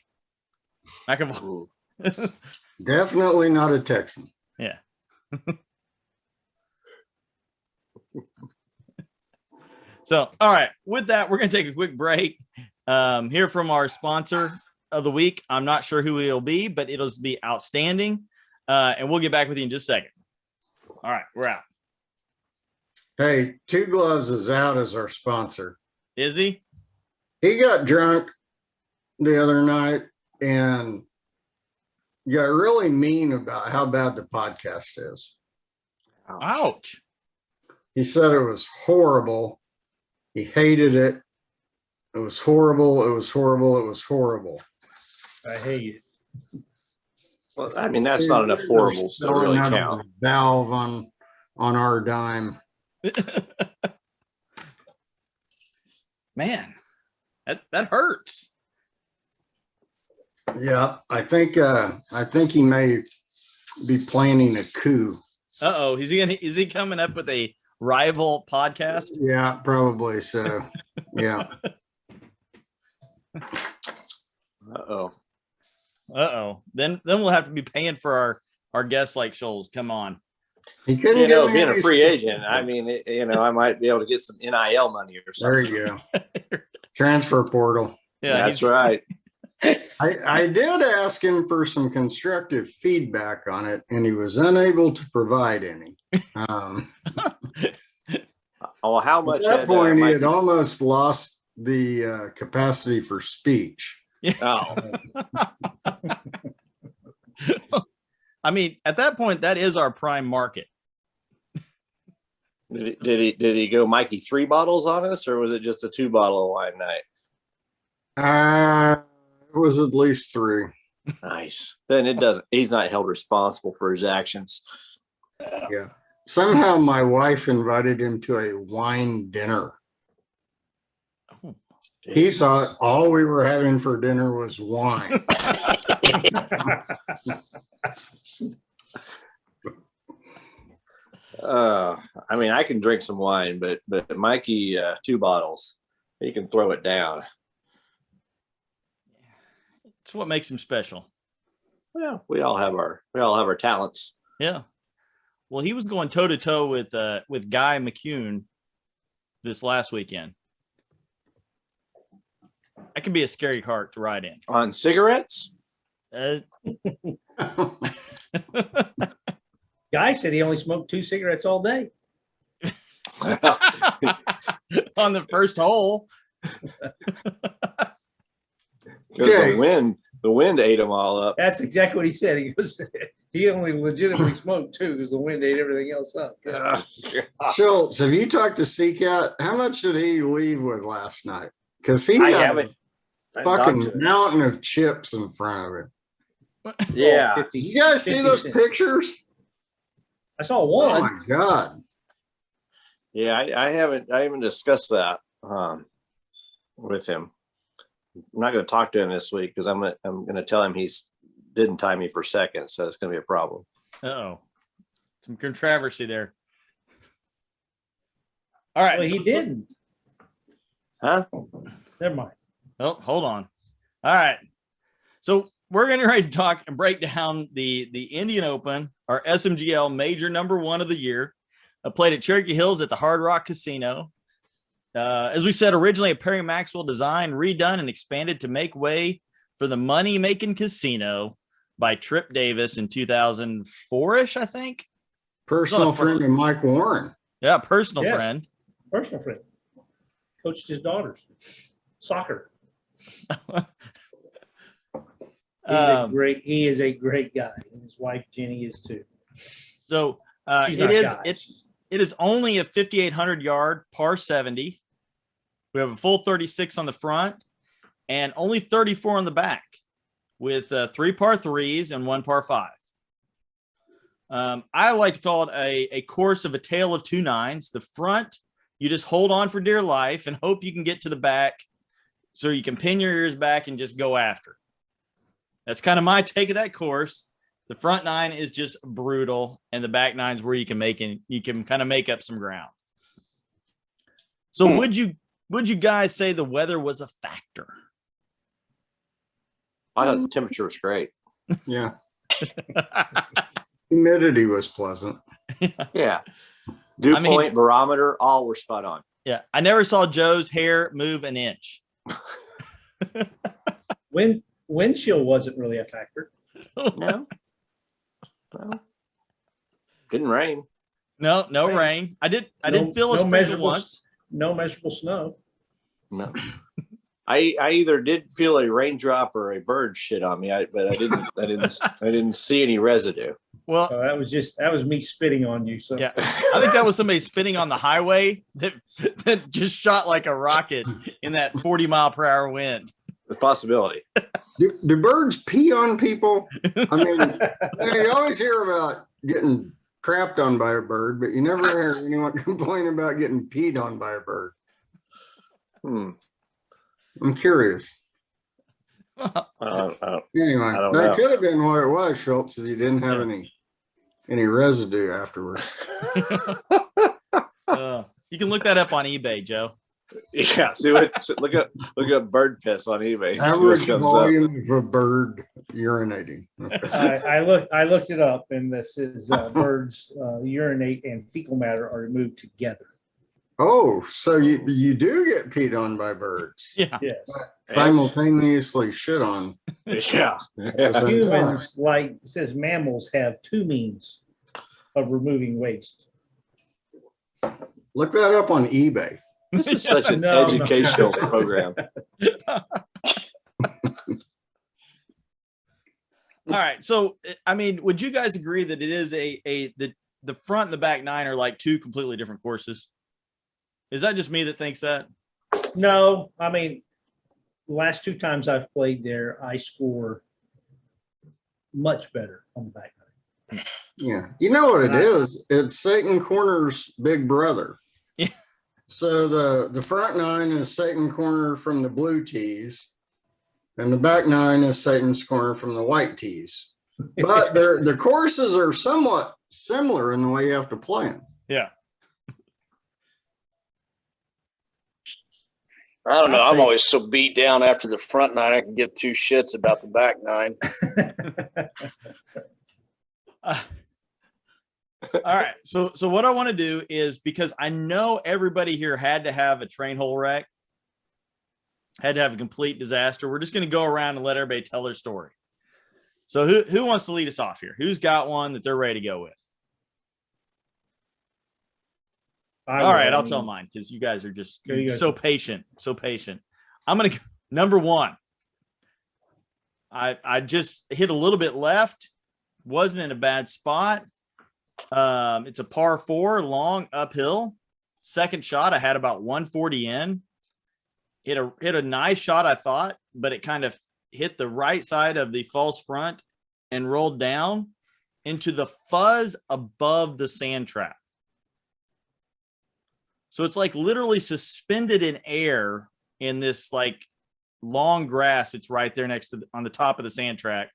[SPEAKER 2] McIlroy.
[SPEAKER 3] Definitely not a Texan.
[SPEAKER 2] Yeah. So, all right. With that, we're going to take a quick break. Hear from our sponsor of the week. I'm not sure who it'll be, but it'll be outstanding. And we'll get back with you in just a second. All right. We're out.
[SPEAKER 3] Hey, Two Gloves is out as our sponsor.
[SPEAKER 2] Is he?
[SPEAKER 3] He got drunk the other night and got really mean about how bad the podcast is.
[SPEAKER 2] Ouch.
[SPEAKER 3] He said it was horrible. He hated it. It was horrible. It was horrible. It was horrible.
[SPEAKER 4] I hate it.
[SPEAKER 1] Well, I mean, that's not enough horribles to really
[SPEAKER 3] Selling out of
[SPEAKER 1] count.
[SPEAKER 3] a valve on our dime.
[SPEAKER 2] Man, that hurts.
[SPEAKER 3] Yeah, I think he may be planning a coup.
[SPEAKER 2] Uh-oh. Is he coming up with a rival podcast?
[SPEAKER 3] Yeah, probably so. Yeah.
[SPEAKER 1] Uh-oh.
[SPEAKER 2] Then we'll have to be paying for our guests like Shoals. Come on.
[SPEAKER 3] He couldn't
[SPEAKER 1] You
[SPEAKER 3] get
[SPEAKER 1] know,
[SPEAKER 3] me
[SPEAKER 1] being a
[SPEAKER 3] any
[SPEAKER 1] free
[SPEAKER 3] sponsorships.
[SPEAKER 1] agent, I mean, I might be able to get some NIL money or
[SPEAKER 3] There
[SPEAKER 1] something.
[SPEAKER 3] you go. Transfer portal.
[SPEAKER 2] Yeah,
[SPEAKER 1] That's right.
[SPEAKER 3] I did ask him for some constructive feedback on it, and he was unable to provide any.
[SPEAKER 1] Oh, how
[SPEAKER 3] At
[SPEAKER 1] much?
[SPEAKER 3] that point, he had
[SPEAKER 1] Mikey-
[SPEAKER 3] almost lost the capacity for speech.
[SPEAKER 1] Oh,
[SPEAKER 2] I mean, at that point, that is our prime market.
[SPEAKER 1] did he go Mikey 3 bottles on us, or was it just a 2-bottle of wine night?
[SPEAKER 3] It was at least 3.
[SPEAKER 1] Nice. Then it doesn't. He's not held responsible for his actions.
[SPEAKER 3] Yeah. Somehow my wife invited him to a wine dinner. He
[SPEAKER 1] Jeez.
[SPEAKER 3] thought all we were having for dinner was wine.
[SPEAKER 1] I mean, I can drink some wine, but Mikey, 2 bottles, he can throw it down.
[SPEAKER 2] It's what makes him special.
[SPEAKER 1] Well, we all have our talents.
[SPEAKER 2] Yeah. Well, he was going toe to toe with Guy McCune this last weekend. That can be a scary cart to ride in.
[SPEAKER 1] On cigarettes?
[SPEAKER 4] Guy said he only smoked 2 cigarettes all day.
[SPEAKER 2] On the first hole.
[SPEAKER 1] Because
[SPEAKER 3] Okay.
[SPEAKER 1] the wind ate them all up.
[SPEAKER 4] That's exactly what he said. He goes, he only legitimately smoked 2 because the wind ate everything else up.
[SPEAKER 3] Schultz, have you talked to Seacat? How much did he leave with last night? Because he
[SPEAKER 1] I
[SPEAKER 3] had
[SPEAKER 1] haven't.
[SPEAKER 3] a
[SPEAKER 1] I talked
[SPEAKER 3] fucking
[SPEAKER 1] to him.
[SPEAKER 3] mountain of chips in front of him.
[SPEAKER 1] Yeah.
[SPEAKER 4] 50
[SPEAKER 3] You guys see
[SPEAKER 4] 50
[SPEAKER 3] those
[SPEAKER 4] cents.
[SPEAKER 3] pictures?
[SPEAKER 4] I saw
[SPEAKER 3] Oh
[SPEAKER 4] one.
[SPEAKER 3] my God.
[SPEAKER 1] Yeah, I haven't discussed that with him. I'm not going to talk to him this week because I'm going to tell him he's didn't tie me for second, so it's going to be a problem.
[SPEAKER 2] Uh-oh. Some controversy there. All right.
[SPEAKER 4] Well, he didn't.
[SPEAKER 1] Huh?
[SPEAKER 4] Never mind.
[SPEAKER 2] Oh, hold on. All right. So we're getting ready to talk and break down the Indian Open, our SMGL major #1 of the year, played at Cherokee Hills at the Hard Rock Casino. As we said, originally a Perry Maxwell design, redone and expanded to make way for the money-making casino by Trip Davis in 2004-ish, I think.
[SPEAKER 3] Personal
[SPEAKER 2] It's not a
[SPEAKER 3] friend of Mike Warren.
[SPEAKER 2] Yeah, personal
[SPEAKER 4] Yes.
[SPEAKER 2] friend.
[SPEAKER 4] Personal friend. Coached his daughters. Soccer. He is a great guy. And his wife Jenny is too.
[SPEAKER 2] So
[SPEAKER 4] She's not guy.
[SPEAKER 2] it is only a 5,800 yard par 70. We have a full 36 on the front and only 34 on the back with 3 par 3s and 1 par 5. I like to call it a course of a tale of 2 nines. The front, you just hold on for dear life and hope you can get to the back so you can pin your ears back and just go after. That's kind of my take of that course. The front 9 is just brutal, and the back 9 is where you can kind of make up some ground. So would you guys say the weather was a factor?
[SPEAKER 1] I thought the temperature was great.
[SPEAKER 3] Yeah. Humidity was pleasant.
[SPEAKER 1] Yeah. Dew
[SPEAKER 2] I mean-
[SPEAKER 1] point, barometer, all were spot on.
[SPEAKER 2] Yeah, I never saw Joe's hair move an inch.
[SPEAKER 4] Wind chill wasn't really a factor.
[SPEAKER 1] No. No. Didn't rain.
[SPEAKER 2] No rain. I did feel a sprinkle once.
[SPEAKER 4] No measurable snow.
[SPEAKER 1] No. I either did feel a raindrop or a bird shit on me, but I didn't see any residue.
[SPEAKER 2] Well,
[SPEAKER 4] So that was me spitting on you. So
[SPEAKER 2] yeah, I think that was somebody spinning on the highway that just shot like a rocket in that 40-mile-per-hour wind.
[SPEAKER 1] The possibility.
[SPEAKER 3] Do birds pee on people? I mean, you always hear about getting crapped on by a bird, but you never hear anyone complain about getting peed on by a bird. I'm curious.
[SPEAKER 1] I don't
[SPEAKER 3] Anyway,
[SPEAKER 1] I don't
[SPEAKER 3] that
[SPEAKER 1] know.
[SPEAKER 3] could have been what it was, Schultz, if you didn't have any residue afterwards.
[SPEAKER 2] You can look that up on eBay, Joe.
[SPEAKER 1] Yeah, look up bird piss on eBay. See what
[SPEAKER 3] Average
[SPEAKER 1] comes up.
[SPEAKER 3] volume of a bird urinating. Okay.
[SPEAKER 4] I looked it up, and this is birds urinate and fecal matter are removed together.
[SPEAKER 3] Oh, so you do get peed on by birds.
[SPEAKER 2] Yeah.
[SPEAKER 4] Yes.
[SPEAKER 3] Simultaneously shit on.
[SPEAKER 1] Yeah.
[SPEAKER 3] At the same time.
[SPEAKER 4] Humans, like it says, mammals have two means of removing waste.
[SPEAKER 3] Look that up on eBay.
[SPEAKER 1] This is such an
[SPEAKER 4] No, no.
[SPEAKER 1] educational program.
[SPEAKER 2] All right. So, I mean, would you guys agree that it is the front and the back nine are like two completely different courses? Is that just me that thinks that?
[SPEAKER 4] No, I mean, the last two times I've played there, I score much better on the back nine.
[SPEAKER 3] Yeah. You know what it
[SPEAKER 4] And
[SPEAKER 3] is? It's Satan Corner's big brother.
[SPEAKER 2] Yeah.
[SPEAKER 3] So the front nine is Satan Corner from the blue tees, and the back nine is Satan's Corner from the white tees. But the courses are somewhat similar in the way you have to play them.
[SPEAKER 2] Yeah.
[SPEAKER 5] I don't know.
[SPEAKER 2] I'd
[SPEAKER 5] I'm
[SPEAKER 2] say-
[SPEAKER 5] always so beat down after the front nine. I can give two shits about the back nine.
[SPEAKER 2] All right. So what I want to do is, because I know everybody here had to have a train hole wreck, had to have a complete disaster. We're just going to go around and let everybody tell their story. So who wants to lead us off here? Who's got one that they're ready to go with? All right, I'll tell mine because you guys are just
[SPEAKER 4] Okay, you guys-
[SPEAKER 2] so patient, so patient. I'm gonna number one. I just hit a little bit left, wasn't in a bad spot. It's a par 4, long uphill. Second shot, I had about 140 in. Hit a nice shot, I thought, but it kind of hit the right side of the false front and rolled down into the fuzz above the sand trap. So it's like literally suspended in air in this like long grass. It's right there next to on the top of the sand track,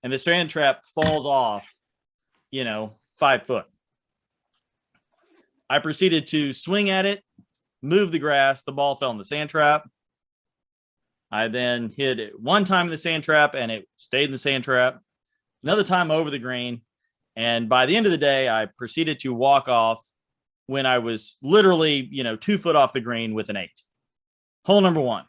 [SPEAKER 2] and the sand trap falls off, 5 foot. I proceeded to swing at it, move the grass. The ball fell in the sand trap. I then hit it one time in the sand trap, and it stayed in the sand trap. Another time over the green. And by the end of the day, I proceeded to walk off when I was literally, 2 foot off the green with an 8. Hole number 1.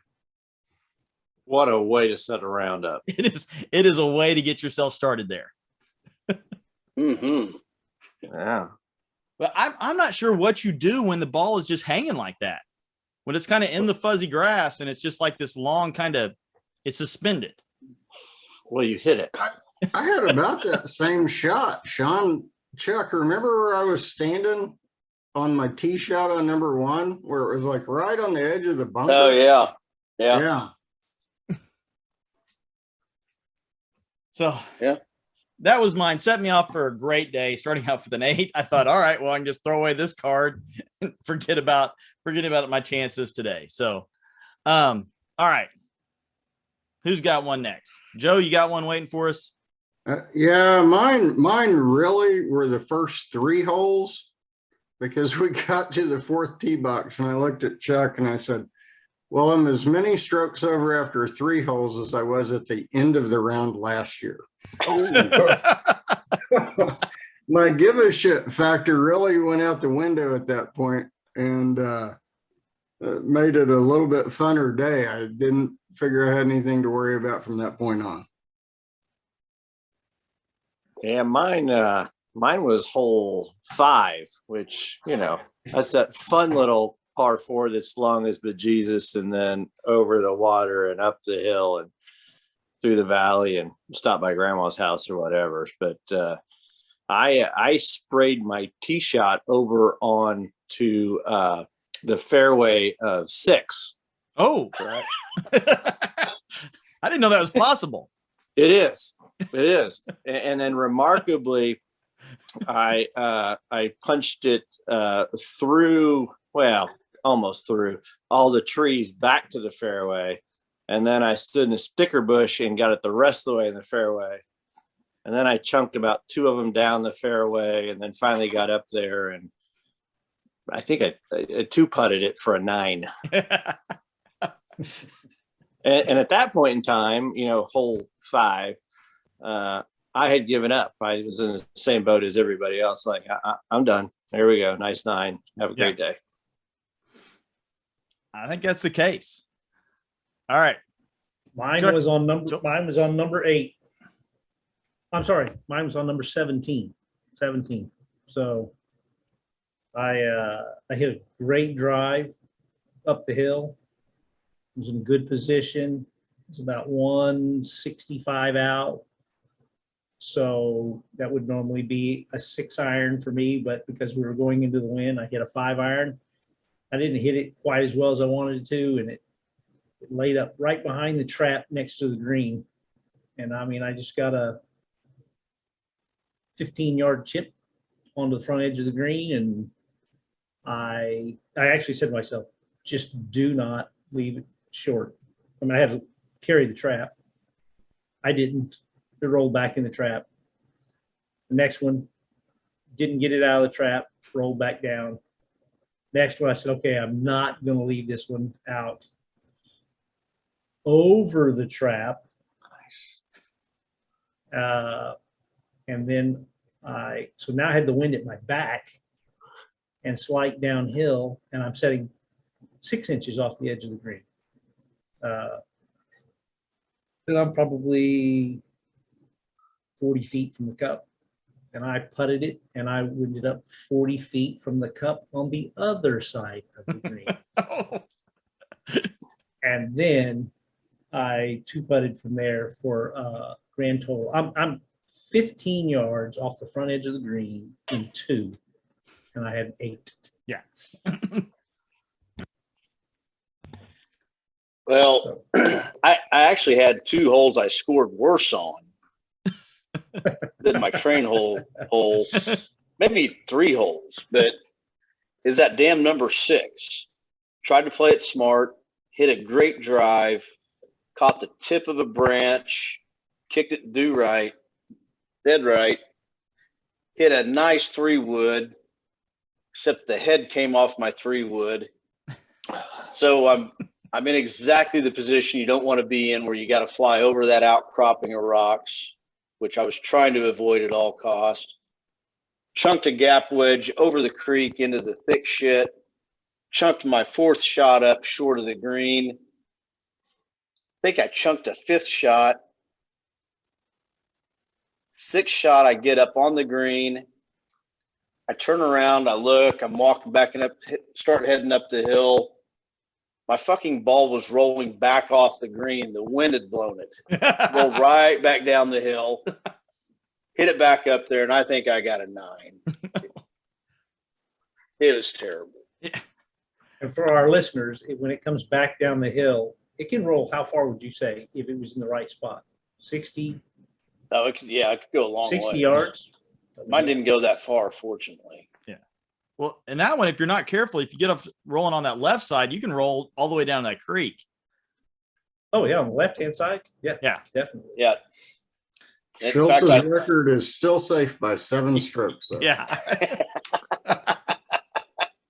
[SPEAKER 1] What a way to set a round up.
[SPEAKER 2] It is a way to get yourself started there.
[SPEAKER 5] Mm-hmm.
[SPEAKER 1] Yeah.
[SPEAKER 2] But I'm not sure what you do when the ball is just hanging like that. When it's kind of in the fuzzy grass and it's just like this long it's suspended.
[SPEAKER 1] Well, you hit it.
[SPEAKER 3] I had about that same shot, Sean. Chuck, remember where I was standing on my tee shot on number 1, where it was like right on the edge of the bunker?
[SPEAKER 5] Oh yeah. Yeah.
[SPEAKER 3] Yeah.
[SPEAKER 2] So
[SPEAKER 5] Yeah.
[SPEAKER 2] that was mine. Set me off for a great day. Starting out with an 8. I thought, all right, well, I can just throw away this card and forget about my chances today. So, all right. Who's got one next? Joe, you got one waiting for us?
[SPEAKER 3] Yeah, mine really were the first 3 holes, because we got to the 4th tee box and I looked at Chuck and I said, well, I'm as many strokes over after 3 holes as I was at the end of the round last year. My give a shit factor really went out the window at that point, and made it a little bit funner day. I didn't figure I had anything to worry about from that point on.
[SPEAKER 1] Yeah, mine was hole 5, which, that's that fun little par 4 that's long as bejesus, and then over the water and up the hill and through the valley and stop by grandma's house or whatever. But I sprayed my tee shot over on to the fairway of 6.
[SPEAKER 2] Oh,
[SPEAKER 1] Right.
[SPEAKER 2] I didn't know that was possible.
[SPEAKER 1] It is. And then remarkably, I punched it through, well, almost through all the trees back to the fairway. And then I stood in a sticker bush and got it the rest of the way in the fairway. And then I chunked about 2 of them down the fairway, and then finally got up there, and I think I 2-putted it for a 9. And at that point in time, hole 5, I had given up. I was in the same boat as everybody else. Like, I'm done. There we go. Nice 9. Have a great day.
[SPEAKER 2] I think that's the case. All right.
[SPEAKER 4] Mine
[SPEAKER 2] Chuck-
[SPEAKER 4] was on number 8. I'm sorry, mine was on number 17. 17. So I hit a great drive up the hill. Was in good position. It was about 165 out. So that would normally be a 6-iron for me, but because we were going into the wind, I hit a 5-iron. I didn't hit it quite as well as I wanted to, and it laid up right behind the trap next to the green. And I mean, I just got a 15-yard chip onto the front edge of the green, and I actually said to myself, just do not leave it short. I mean, I had to carry the trap. I didn't. It rolled back in the trap. The next one, didn't get it out of the trap, rolled back down. Next one, I said, okay, I'm not going to leave this one out. Over the trap. And then so now I had the wind at my back and slight downhill, and I'm setting 6 inches off the edge of the green. And I'm probably 40 feet from the cup, and I putted it, and I ended up 40 feet from the cup on the other side of the green. And then I 2-putted from there for grand total. I'm 15 yards off the front edge of the green in 2, and I had 8.
[SPEAKER 2] Yeah.
[SPEAKER 5] Well, I actually had 2 holes I scored worse on than my train hole, maybe 3 holes, but is that damn number 6. Tried to play it smart, hit a great drive, caught the tip of a branch, kicked it dead right, hit a nice 3-wood, except the head came off my 3-wood. So I'm in exactly the position you don't want to be in, where you got to fly over that outcropping of rocks, which I was trying to avoid at all costs. Chunked a gap wedge over the creek into the thick shit. Chunked my 4th shot up short of the green. I think I chunked a 5th shot. 6th shot, I get up on the green. I turn around, I look, I'm walking back up, start heading up the hill. My fucking ball was rolling back off the green. The wind had blown it. Rolled right back down the hill. Hit it back up there, and I think I got a 9. It was terrible.
[SPEAKER 4] And for our listeners, when it comes back down the hill, it can roll. How far would you say if it was in the right spot? 60?
[SPEAKER 5] Oh, it could go a long
[SPEAKER 4] 60
[SPEAKER 5] way.
[SPEAKER 4] yards?
[SPEAKER 5] Mine didn't go that far, fortunately.
[SPEAKER 2] Well, and that one, if you're not careful, if you get off rolling on that left side, you can roll all the way down that creek.
[SPEAKER 4] Oh, yeah, on the left-hand side? Yeah,
[SPEAKER 2] Yeah.
[SPEAKER 4] definitely.
[SPEAKER 5] Yeah. In
[SPEAKER 3] Schultz's
[SPEAKER 5] fact,
[SPEAKER 3] record is still safe by 7 strokes. Though.
[SPEAKER 2] Yeah.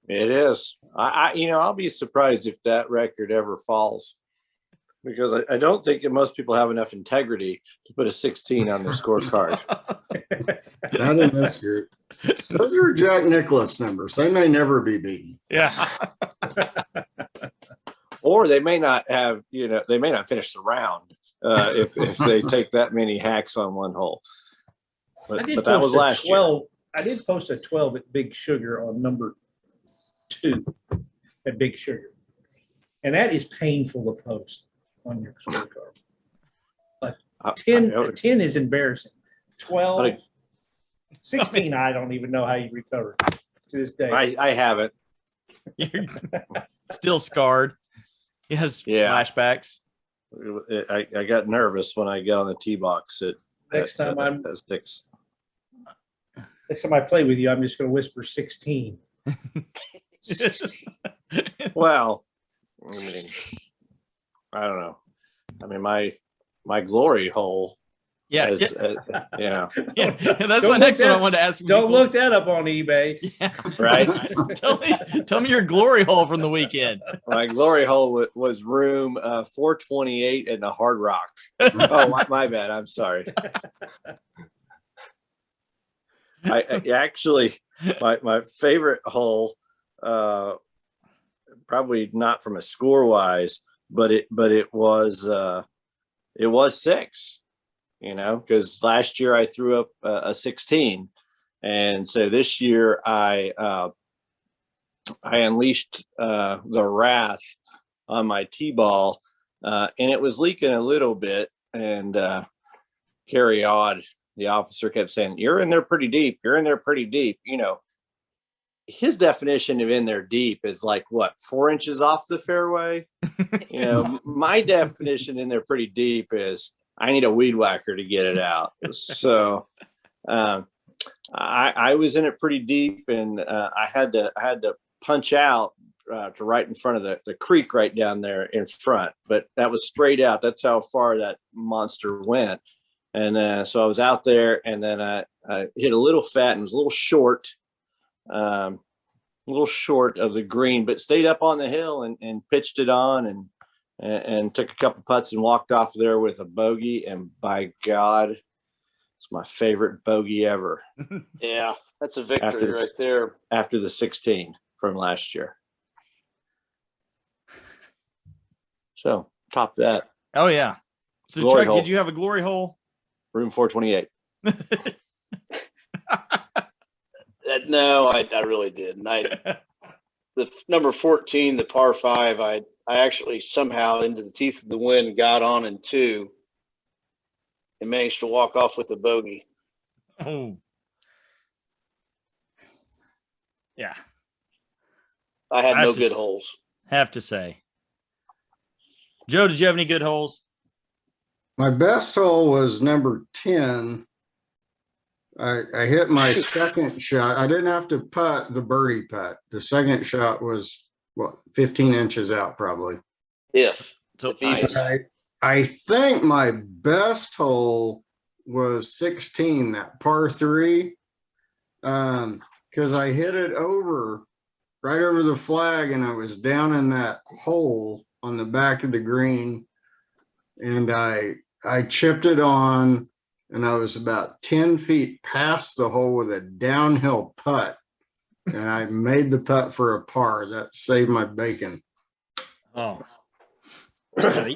[SPEAKER 1] It is. I'll be surprised if that record ever falls, because I don't think most people have enough integrity to put a 16 on their scorecard.
[SPEAKER 3] Not in this group. Those are Jack Nicklaus numbers. They may never be beaten.
[SPEAKER 2] Yeah.
[SPEAKER 1] Or they may not have, they may not finish the round if they take that many hacks on one hole. But that was last year.
[SPEAKER 4] I did post a 12 at Big Sugar on number 2 at Big Sugar. And that is painful to post on your scorecard. But 10 is embarrassing. 12, 16, I don't even know how you recover to this day.
[SPEAKER 1] I haven't.
[SPEAKER 2] You're still scarred. He has flashbacks.
[SPEAKER 1] I got nervous when I got on the tee box
[SPEAKER 4] Next time
[SPEAKER 1] at 6.
[SPEAKER 4] Next time I play with you, I'm just going to whisper 16. 16.
[SPEAKER 1] Well, I don't know. I mean, my glory hole.
[SPEAKER 2] Yeah.
[SPEAKER 1] Is,
[SPEAKER 2] yeah. That's my next one I wanted to ask you.
[SPEAKER 4] Don't look that up on eBay.
[SPEAKER 2] Yeah.
[SPEAKER 1] Right.
[SPEAKER 2] tell me your glory hole from the weekend.
[SPEAKER 1] My glory hole was room 428 in the Hard Rock. Oh, my bad. I'm sorry. I actually, my favorite hole probably not from a score wise, but it was 6, because last year I threw up a 16. And so this year I unleashed the wrath on my T-ball, and it was leaking a little bit. And Carrie Odd, the officer, kept saying, "You're in there pretty deep. You're in there pretty deep." His definition of in there deep is like what, 4 inches off the fairway. My definition in there pretty deep is I need a weed whacker to get it out. So I was in it pretty deep, and I had to punch out to right in front of the creek right down there in front, but that was straight out. That's how far that monster went. And so I was out there, and then I hit a little fat and was a little short of the green, but stayed up on the hill and pitched it on and took a couple putts and walked off there with a bogey. And by God, it's my favorite bogey ever.
[SPEAKER 5] Yeah, that's a victory right there.
[SPEAKER 1] After the 16 from last year. So top that.
[SPEAKER 2] Oh yeah. So
[SPEAKER 1] Glory
[SPEAKER 2] Chuck,
[SPEAKER 1] hole.
[SPEAKER 2] did you have a glory hole?
[SPEAKER 1] Room 428.
[SPEAKER 5] No, I really didn't. The number 14, the par 5, I actually somehow into the teeth of the wind got on in 2 and managed to walk off with a bogey.
[SPEAKER 2] Oh. Yeah.
[SPEAKER 5] I had
[SPEAKER 2] I have
[SPEAKER 5] no
[SPEAKER 2] to
[SPEAKER 5] good
[SPEAKER 2] s-
[SPEAKER 5] holes.
[SPEAKER 2] Have to say. Joe, did you have any good holes?
[SPEAKER 3] My best hole was number 10. I hit my second shot. I didn't have to putt the birdie putt. The second shot was 15 inches out probably.
[SPEAKER 2] So
[SPEAKER 5] If even.
[SPEAKER 1] Nice.
[SPEAKER 3] I think my best hole was 16, that par 3. Because I hit it right over the flag, and I was down in that hole on the back of the green, and I chipped it on, and I was about 10 feet past the hole with a downhill putt, and I made the putt for a par. That saved my bacon.
[SPEAKER 2] Oh. Yeah,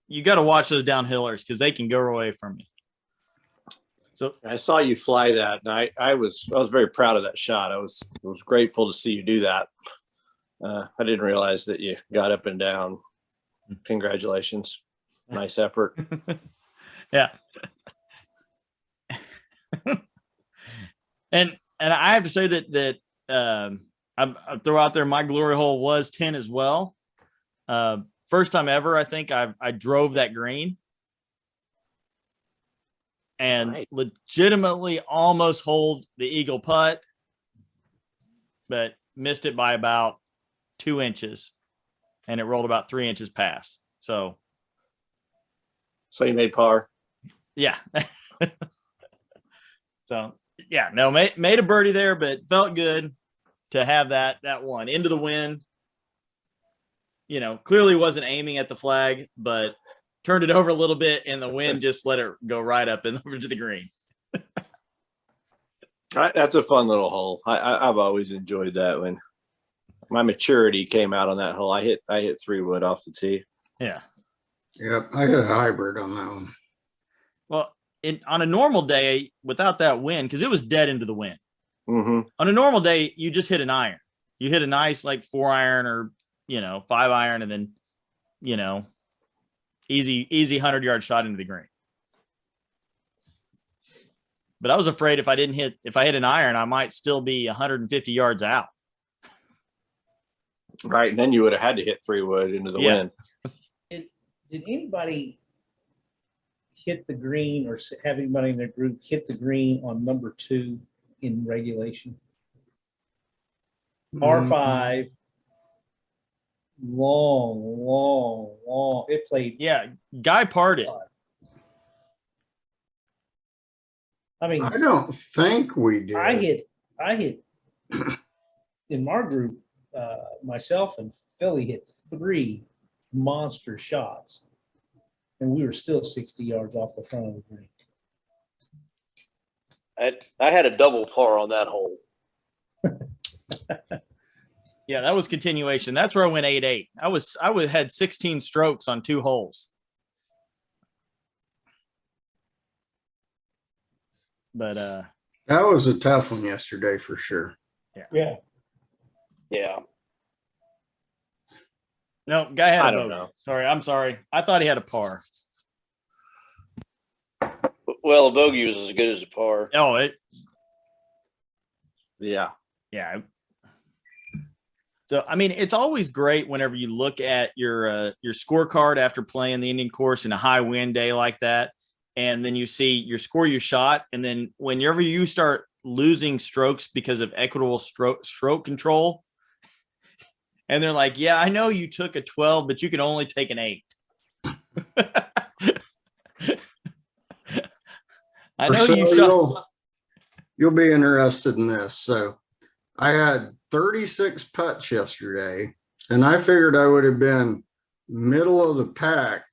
[SPEAKER 2] you got to watch those downhillers because they can go away from you. So
[SPEAKER 1] I saw you fly that, and I was very proud of that shot. I was grateful to see you do that. I didn't realize that you got up and down. Congratulations. Nice effort.
[SPEAKER 2] yeah. and I have to say that I throw out there my glory hole was 10 as well. First time ever, I think I drove that green and
[SPEAKER 1] Right.
[SPEAKER 2] legitimately almost hold the eagle putt, but missed it by about 2 inches, and it rolled about 3 inches past. So
[SPEAKER 1] you made par.
[SPEAKER 2] yeah. So yeah, no, made a birdie there, but felt good to have that one into the wind. Clearly wasn't aiming at the flag, but turned it over a little bit, and the wind just let it go right up and over to the green.
[SPEAKER 1] That's a fun little hole. I've always enjoyed that one. My maturity came out on that hole. I hit 3-wood off the tee.
[SPEAKER 2] Yeah.
[SPEAKER 3] Yep, I hit a hybrid on that one.
[SPEAKER 2] Well, on a normal day without that wind, because it was dead into the wind.
[SPEAKER 1] Mm-hmm.
[SPEAKER 2] On a normal day, you just hit an iron. You hit a nice 4-iron or 5-iron, and then easy 100-yard shot into the green. But I was afraid if I hit an iron, I might still be 150 yards out.
[SPEAKER 1] Right, and then you would have had to hit 3-wood into the wind.
[SPEAKER 4] Did anybody hit the green or have anybody in their group hit the green on number 2 in regulation? Par 5, long. It played.
[SPEAKER 2] Yeah, Guy parted.
[SPEAKER 4] I mean,
[SPEAKER 3] I don't think we did.
[SPEAKER 4] I hit in our group, myself and Philly hit 3 monster shots, and we were still 60 yards off the front of the green.
[SPEAKER 5] I had a double par on that hole.
[SPEAKER 2] Yeah, that was continuation. That's where I went 8-8. I had 16 strokes on 2 holes. But
[SPEAKER 3] That was a tough one yesterday for sure.
[SPEAKER 4] Yeah.
[SPEAKER 5] Yeah.
[SPEAKER 2] no, guy had
[SPEAKER 1] I
[SPEAKER 2] a
[SPEAKER 1] don't
[SPEAKER 2] bogey.
[SPEAKER 1] know.
[SPEAKER 2] Sorry, I'm sorry. I thought he had a par.
[SPEAKER 5] Well, a bogey was as good as a par.
[SPEAKER 2] Oh,
[SPEAKER 1] Yeah.
[SPEAKER 2] yeah. So I mean, it's always great whenever you look at your scorecard after playing the Indian course in a high wind day like that, and then you see your score you shot, and then whenever you start losing strokes because of equitable stroke control, and they're like, "Yeah, I know you took a 12, but you can only take an 8." I know you shot.
[SPEAKER 3] You'll be interested in this. So I had 36 putts yesterday, and I figured I would have been middle of the pack,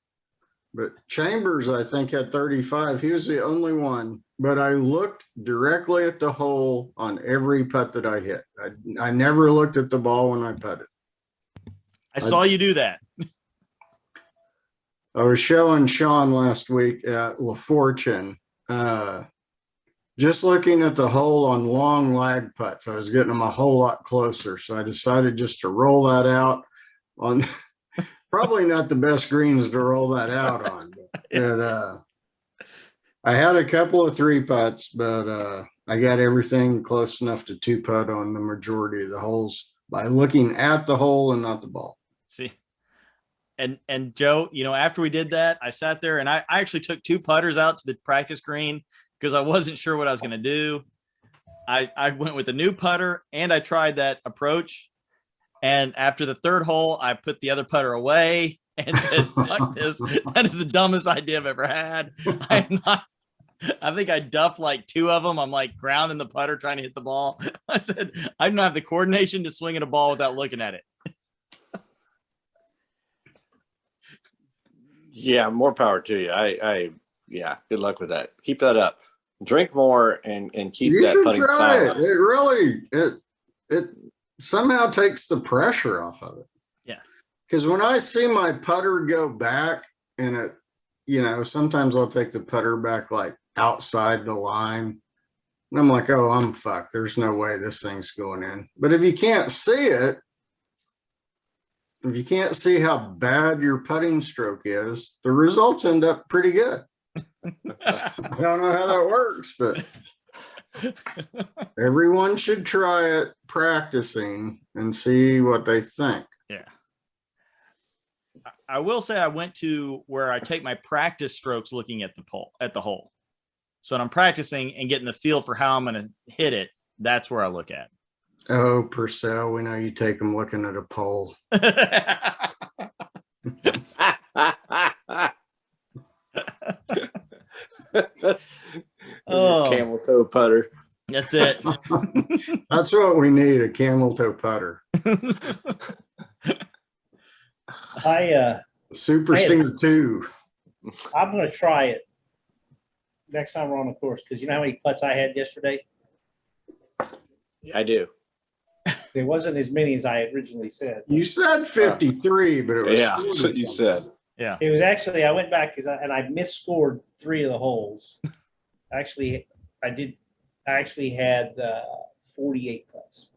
[SPEAKER 3] but Chambers, I think, had 35. He was the only one, but I looked directly at the hole on every putt that I hit. I never looked at the ball when I putted.
[SPEAKER 2] I saw you do that.
[SPEAKER 3] I was showing Sean last week at La Fortune, just looking at the hole on long lag putts. I was getting them a whole lot closer. So I decided just to roll that out on probably not the best greens to roll that out on. But I had a couple of 3 putts, but I got everything close enough to 2 putt on the majority of the holes by looking at the hole and not the ball.
[SPEAKER 2] See, and Joe, after we did that, I sat there and I actually took 2 putters out to the practice green because I wasn't sure what I was going to do. I went with a new putter and I tried that approach. And after the 3rd hole, I put the other putter away and said, "Fuck this! That is the dumbest idea I've ever had." I think I duffed like 2 of them. I'm like grounding the putter, trying to hit the ball. I said, "I don't have the coordination to swing at a ball without looking at it."
[SPEAKER 1] Yeah, more power to you. Yeah, good luck with that. Keep that up. Drink more and keep
[SPEAKER 3] You
[SPEAKER 1] that
[SPEAKER 3] should
[SPEAKER 1] putting
[SPEAKER 3] try
[SPEAKER 1] style
[SPEAKER 3] it.
[SPEAKER 1] up.
[SPEAKER 3] It really, it somehow takes the pressure off of it.
[SPEAKER 2] Yeah.
[SPEAKER 3] Because when I see my putter go back and it, sometimes I'll take the putter back like outside the line. And I'm like, oh, I'm fucked. There's no way this thing's going in. But if you can't see it, if you can't see how bad your putting stroke is, the results end up pretty good. I don't know how that works, but everyone should try it practicing and see what they think.
[SPEAKER 2] Yeah. I will say I went to where I take my practice strokes looking at the hole. So when I'm practicing and getting the feel for how I'm going to hit it, that's where I look at.
[SPEAKER 3] Oh, Purcell, we know you take them looking at a pole.
[SPEAKER 2] Oh.
[SPEAKER 1] Camel toe putter.
[SPEAKER 2] That's it.
[SPEAKER 3] That's what we need, a camel toe putter. Super
[SPEAKER 4] I had-
[SPEAKER 3] Stinger 2.
[SPEAKER 4] I'm gonna try it next time we're on the course, because you know how many putts I had yesterday?
[SPEAKER 1] I do.
[SPEAKER 4] There wasn't as many as I originally said.
[SPEAKER 3] You said 53, but it was
[SPEAKER 1] Yeah, that's what you
[SPEAKER 3] 40
[SPEAKER 1] said.
[SPEAKER 2] Yeah.
[SPEAKER 4] It was actually, I went back and I misscored 3 of the holes. Actually, I actually had 48 putts.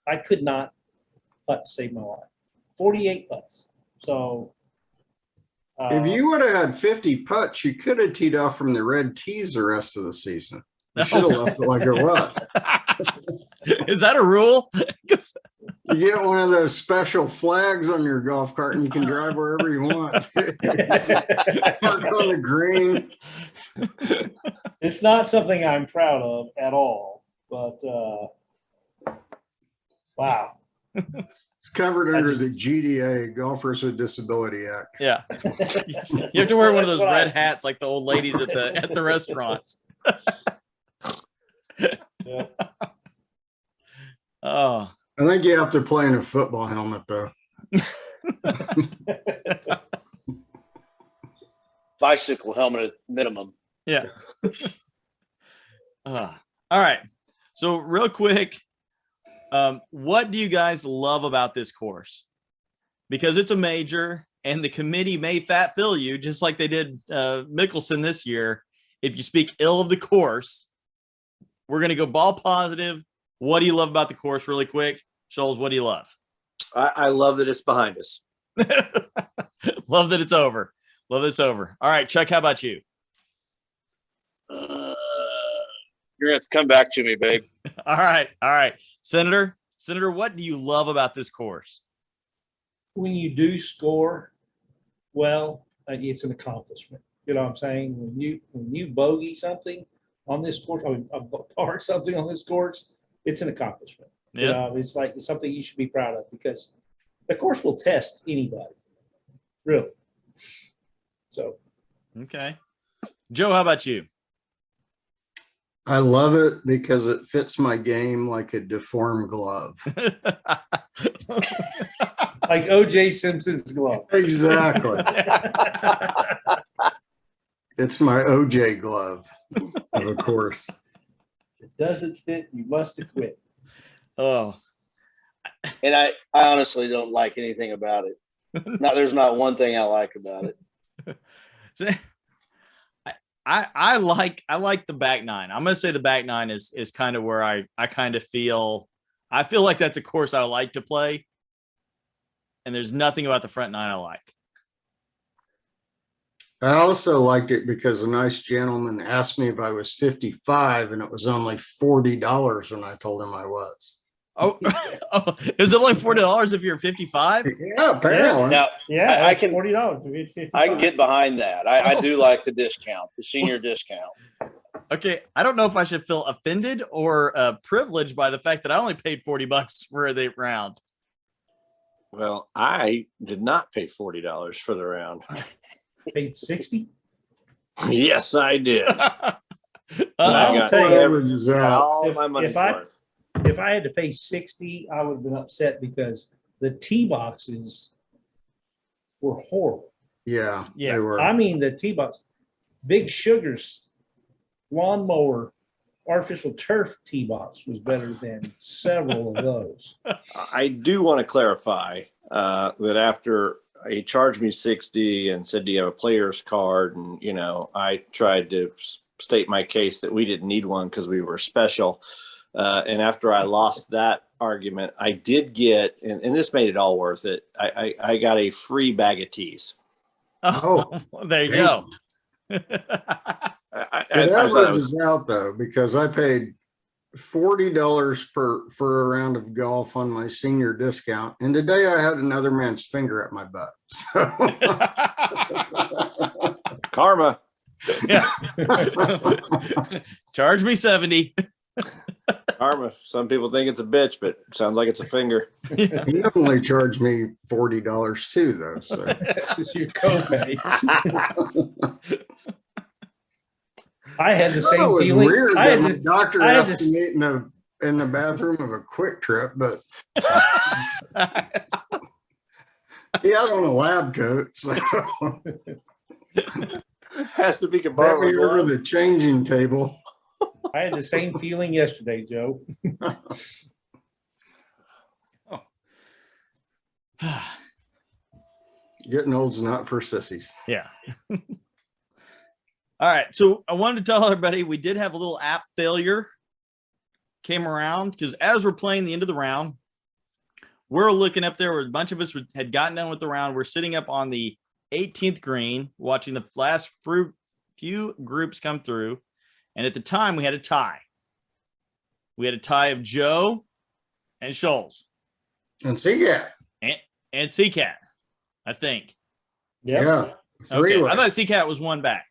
[SPEAKER 4] I could not putt to save my life. 48 putts. So.
[SPEAKER 3] If you would have had 50 putts, you could have teed off from the red tees the rest of the season. You should have left it like it was.
[SPEAKER 2] Is that a rule?
[SPEAKER 3] You get one of those special flags on your golf cart and you can drive wherever you want. Park on the green.
[SPEAKER 4] It's not something I'm proud of at all, but wow.
[SPEAKER 3] It's covered under the GDA, Golfers with Disability Act.
[SPEAKER 2] Yeah. You have to wear one of those
[SPEAKER 4] That's what
[SPEAKER 2] red hats like the old ladies at the restaurants.
[SPEAKER 4] Yeah.
[SPEAKER 2] Oh.
[SPEAKER 3] I think you have to play in a football helmet, though.
[SPEAKER 5] Bicycle helmet at minimum.
[SPEAKER 2] Yeah. All right. So real quick, What do you guys love about this course? Because it's a major and the committee may fat fill you just like they did Mickelson this year. If you speak ill of the course, we're going to go ball positive. What do you love about the course really quick? Scholes, what do you love?
[SPEAKER 1] I love that it's behind us.
[SPEAKER 2] Love that it's over. Love that it's over. All right, Chuck, how about you?
[SPEAKER 5] You're gonna have to come back to me, babe.
[SPEAKER 2] All right. Senator, what do you love about this course?
[SPEAKER 4] When you do score well, it's an accomplishment. You know what I'm saying? When you bogey something on this course, or par something on this course, it's an accomplishment. You know, it's like it's something you should be proud of because the course will test anybody, really. So,
[SPEAKER 2] Okay, Joe, how about you?
[SPEAKER 3] I love it because it fits my game like a deformed glove.
[SPEAKER 4] like O.J. Simpson's glove.
[SPEAKER 3] Exactly. It's my OJ glove, of course.
[SPEAKER 4] It doesn't fit, you must acquit.
[SPEAKER 2] Oh,
[SPEAKER 5] And I honestly don't like anything about it. There's not one thing I like about it.
[SPEAKER 2] I like the back nine. I'm gonna say the back nine is kind of where I kind of feel like that's a course I like to play. And there's nothing about the front nine I like.
[SPEAKER 3] I also liked it because a nice gentleman asked me if I was 55 and it was only $40 when I told him I was.
[SPEAKER 2] Oh, is it only $40 if you're 55?
[SPEAKER 3] Yeah, apparently.
[SPEAKER 5] Now,
[SPEAKER 4] Yeah,
[SPEAKER 5] I
[SPEAKER 4] it's
[SPEAKER 5] can
[SPEAKER 4] $40.
[SPEAKER 5] I can get behind that. I do like the discount, the senior discount.
[SPEAKER 2] Okay, I don't know if I should feel offended or privileged by the fact that I only paid $40 for the round.
[SPEAKER 1] Well, I did not pay $40 for the round.
[SPEAKER 4] Paid 60.
[SPEAKER 1] Yes, I did.
[SPEAKER 4] I'll
[SPEAKER 1] got
[SPEAKER 4] tell you,
[SPEAKER 3] Averages out.
[SPEAKER 1] all my money's worth.
[SPEAKER 4] if I had to pay 60, I would have been upset because the tee boxes were horrible.
[SPEAKER 3] Yeah,
[SPEAKER 2] Yeah,
[SPEAKER 3] they were.
[SPEAKER 4] I mean, the tee box, Big Sugar's lawnmower artificial turf tee box was better than several of those.
[SPEAKER 1] I do want to clarify that after he charged me 60 and said, do you have a player's card? And, you know, I tried to state my case that we didn't need one because we were special. And after I lost that argument, I did get, and this made it all worth it, I got a free bag of teas.
[SPEAKER 2] Oh, well, there you go.
[SPEAKER 1] I
[SPEAKER 3] It
[SPEAKER 1] thought it was,
[SPEAKER 3] averages out though, because I paid $40 for a round of golf on my senior discount. And today I had another man's finger at my butt. So
[SPEAKER 1] karma.
[SPEAKER 2] Yeah. Charge me 70.
[SPEAKER 1] Karma. Some people think it's a bitch, but it sounds like it's a finger.
[SPEAKER 3] he only charged me $40 too, though. So
[SPEAKER 4] It's your copay. I had the same
[SPEAKER 3] it was
[SPEAKER 4] feeling.
[SPEAKER 3] weird
[SPEAKER 4] I
[SPEAKER 3] that
[SPEAKER 4] had
[SPEAKER 3] my
[SPEAKER 4] the-
[SPEAKER 3] doctor
[SPEAKER 4] I had
[SPEAKER 3] asked
[SPEAKER 4] this-
[SPEAKER 3] to meet in the bathroom of a Quick Trip, but he had on a lab coat, so
[SPEAKER 1] Has to be
[SPEAKER 3] brought
[SPEAKER 1] borrow
[SPEAKER 3] me
[SPEAKER 1] a
[SPEAKER 3] over
[SPEAKER 1] glove.
[SPEAKER 3] the changing table.
[SPEAKER 4] I had the same feeling yesterday, Joe.
[SPEAKER 3] Getting old's not for sissies.
[SPEAKER 2] Yeah. All right. So I wanted to tell everybody we did have a little app failure came around because as we're playing the end of the round, we're looking up there where a bunch of us had gotten done with the round. We're sitting up on the 18th green, watching the last few groups come through. And at the time we had a tie. We had a tie of Joe and Scholes
[SPEAKER 3] And see, yeah,
[SPEAKER 2] and CCAT, I think.
[SPEAKER 3] yeah, three
[SPEAKER 2] Okay.
[SPEAKER 3] way.
[SPEAKER 2] I thought CCAT was one back.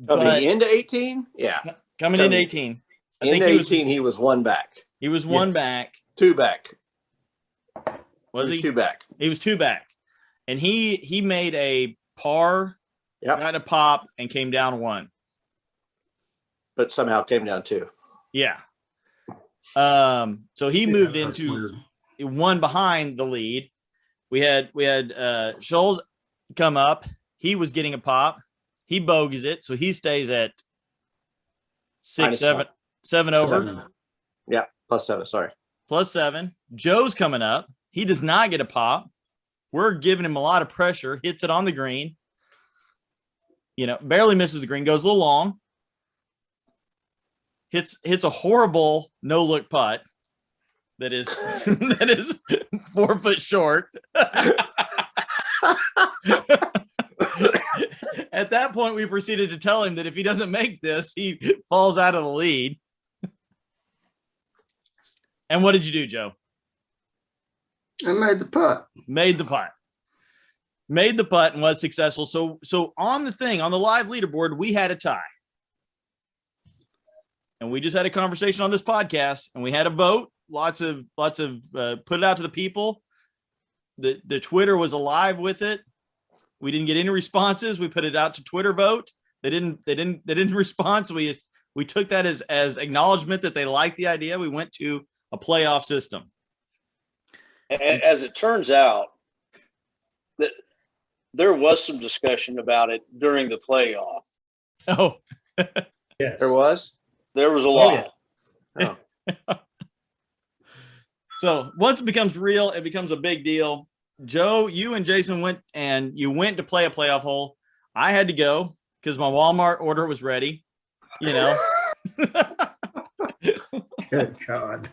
[SPEAKER 1] Coming
[SPEAKER 2] But
[SPEAKER 1] into 18? Yeah.
[SPEAKER 2] coming into 18. I think
[SPEAKER 1] Into
[SPEAKER 2] he was
[SPEAKER 1] 18, he was one back.
[SPEAKER 2] He was one
[SPEAKER 4] Yes.
[SPEAKER 2] back.
[SPEAKER 1] Two back.
[SPEAKER 2] Was he?
[SPEAKER 1] Two back.
[SPEAKER 2] He was two back. And he made a par,
[SPEAKER 1] Yep.
[SPEAKER 2] got a pop, and came down one.
[SPEAKER 1] But somehow came down two.
[SPEAKER 2] Yeah. So he
[SPEAKER 3] Yeah,
[SPEAKER 2] moved
[SPEAKER 3] that's
[SPEAKER 2] into
[SPEAKER 3] weird.
[SPEAKER 2] one behind the lead. We had Scholes come up. He was getting a pop. He bogeys it, so he stays at
[SPEAKER 1] Minus
[SPEAKER 2] 7 over.
[SPEAKER 3] Seven.
[SPEAKER 1] +7. Sorry.
[SPEAKER 2] +7. Joe's coming up. He does not get a pop. We're giving him a lot of pressure. Hits it on the green. Barely misses the green. Goes a little long. Hits a horrible no-look putt that is 4 foot short. At that point, we proceeded to tell him that if he doesn't make this, he falls out of the lead. And what did you do, Joe?
[SPEAKER 3] I made the putt.
[SPEAKER 2] Made the putt and was successful. So on the live leaderboard, we had a tie. And we just had a conversation on this podcast, and we had a vote. Lots of put it out to the people. The Twitter was alive with it. We didn't get any responses. We put it out to Twitter vote. They didn't respond. So we took that as acknowledgement that they liked the idea. We went to a playoff system.
[SPEAKER 5] As it turns out, that there was some discussion about it during the playoff.
[SPEAKER 2] Oh,
[SPEAKER 4] Yes.
[SPEAKER 1] There was.
[SPEAKER 5] There was a lot.
[SPEAKER 4] yeah.
[SPEAKER 1] Oh.
[SPEAKER 2] so once it becomes real, it becomes a big deal. Joe, you and Jason went to play a playoff hole. I had to go because my Walmart order was ready.
[SPEAKER 3] Good God.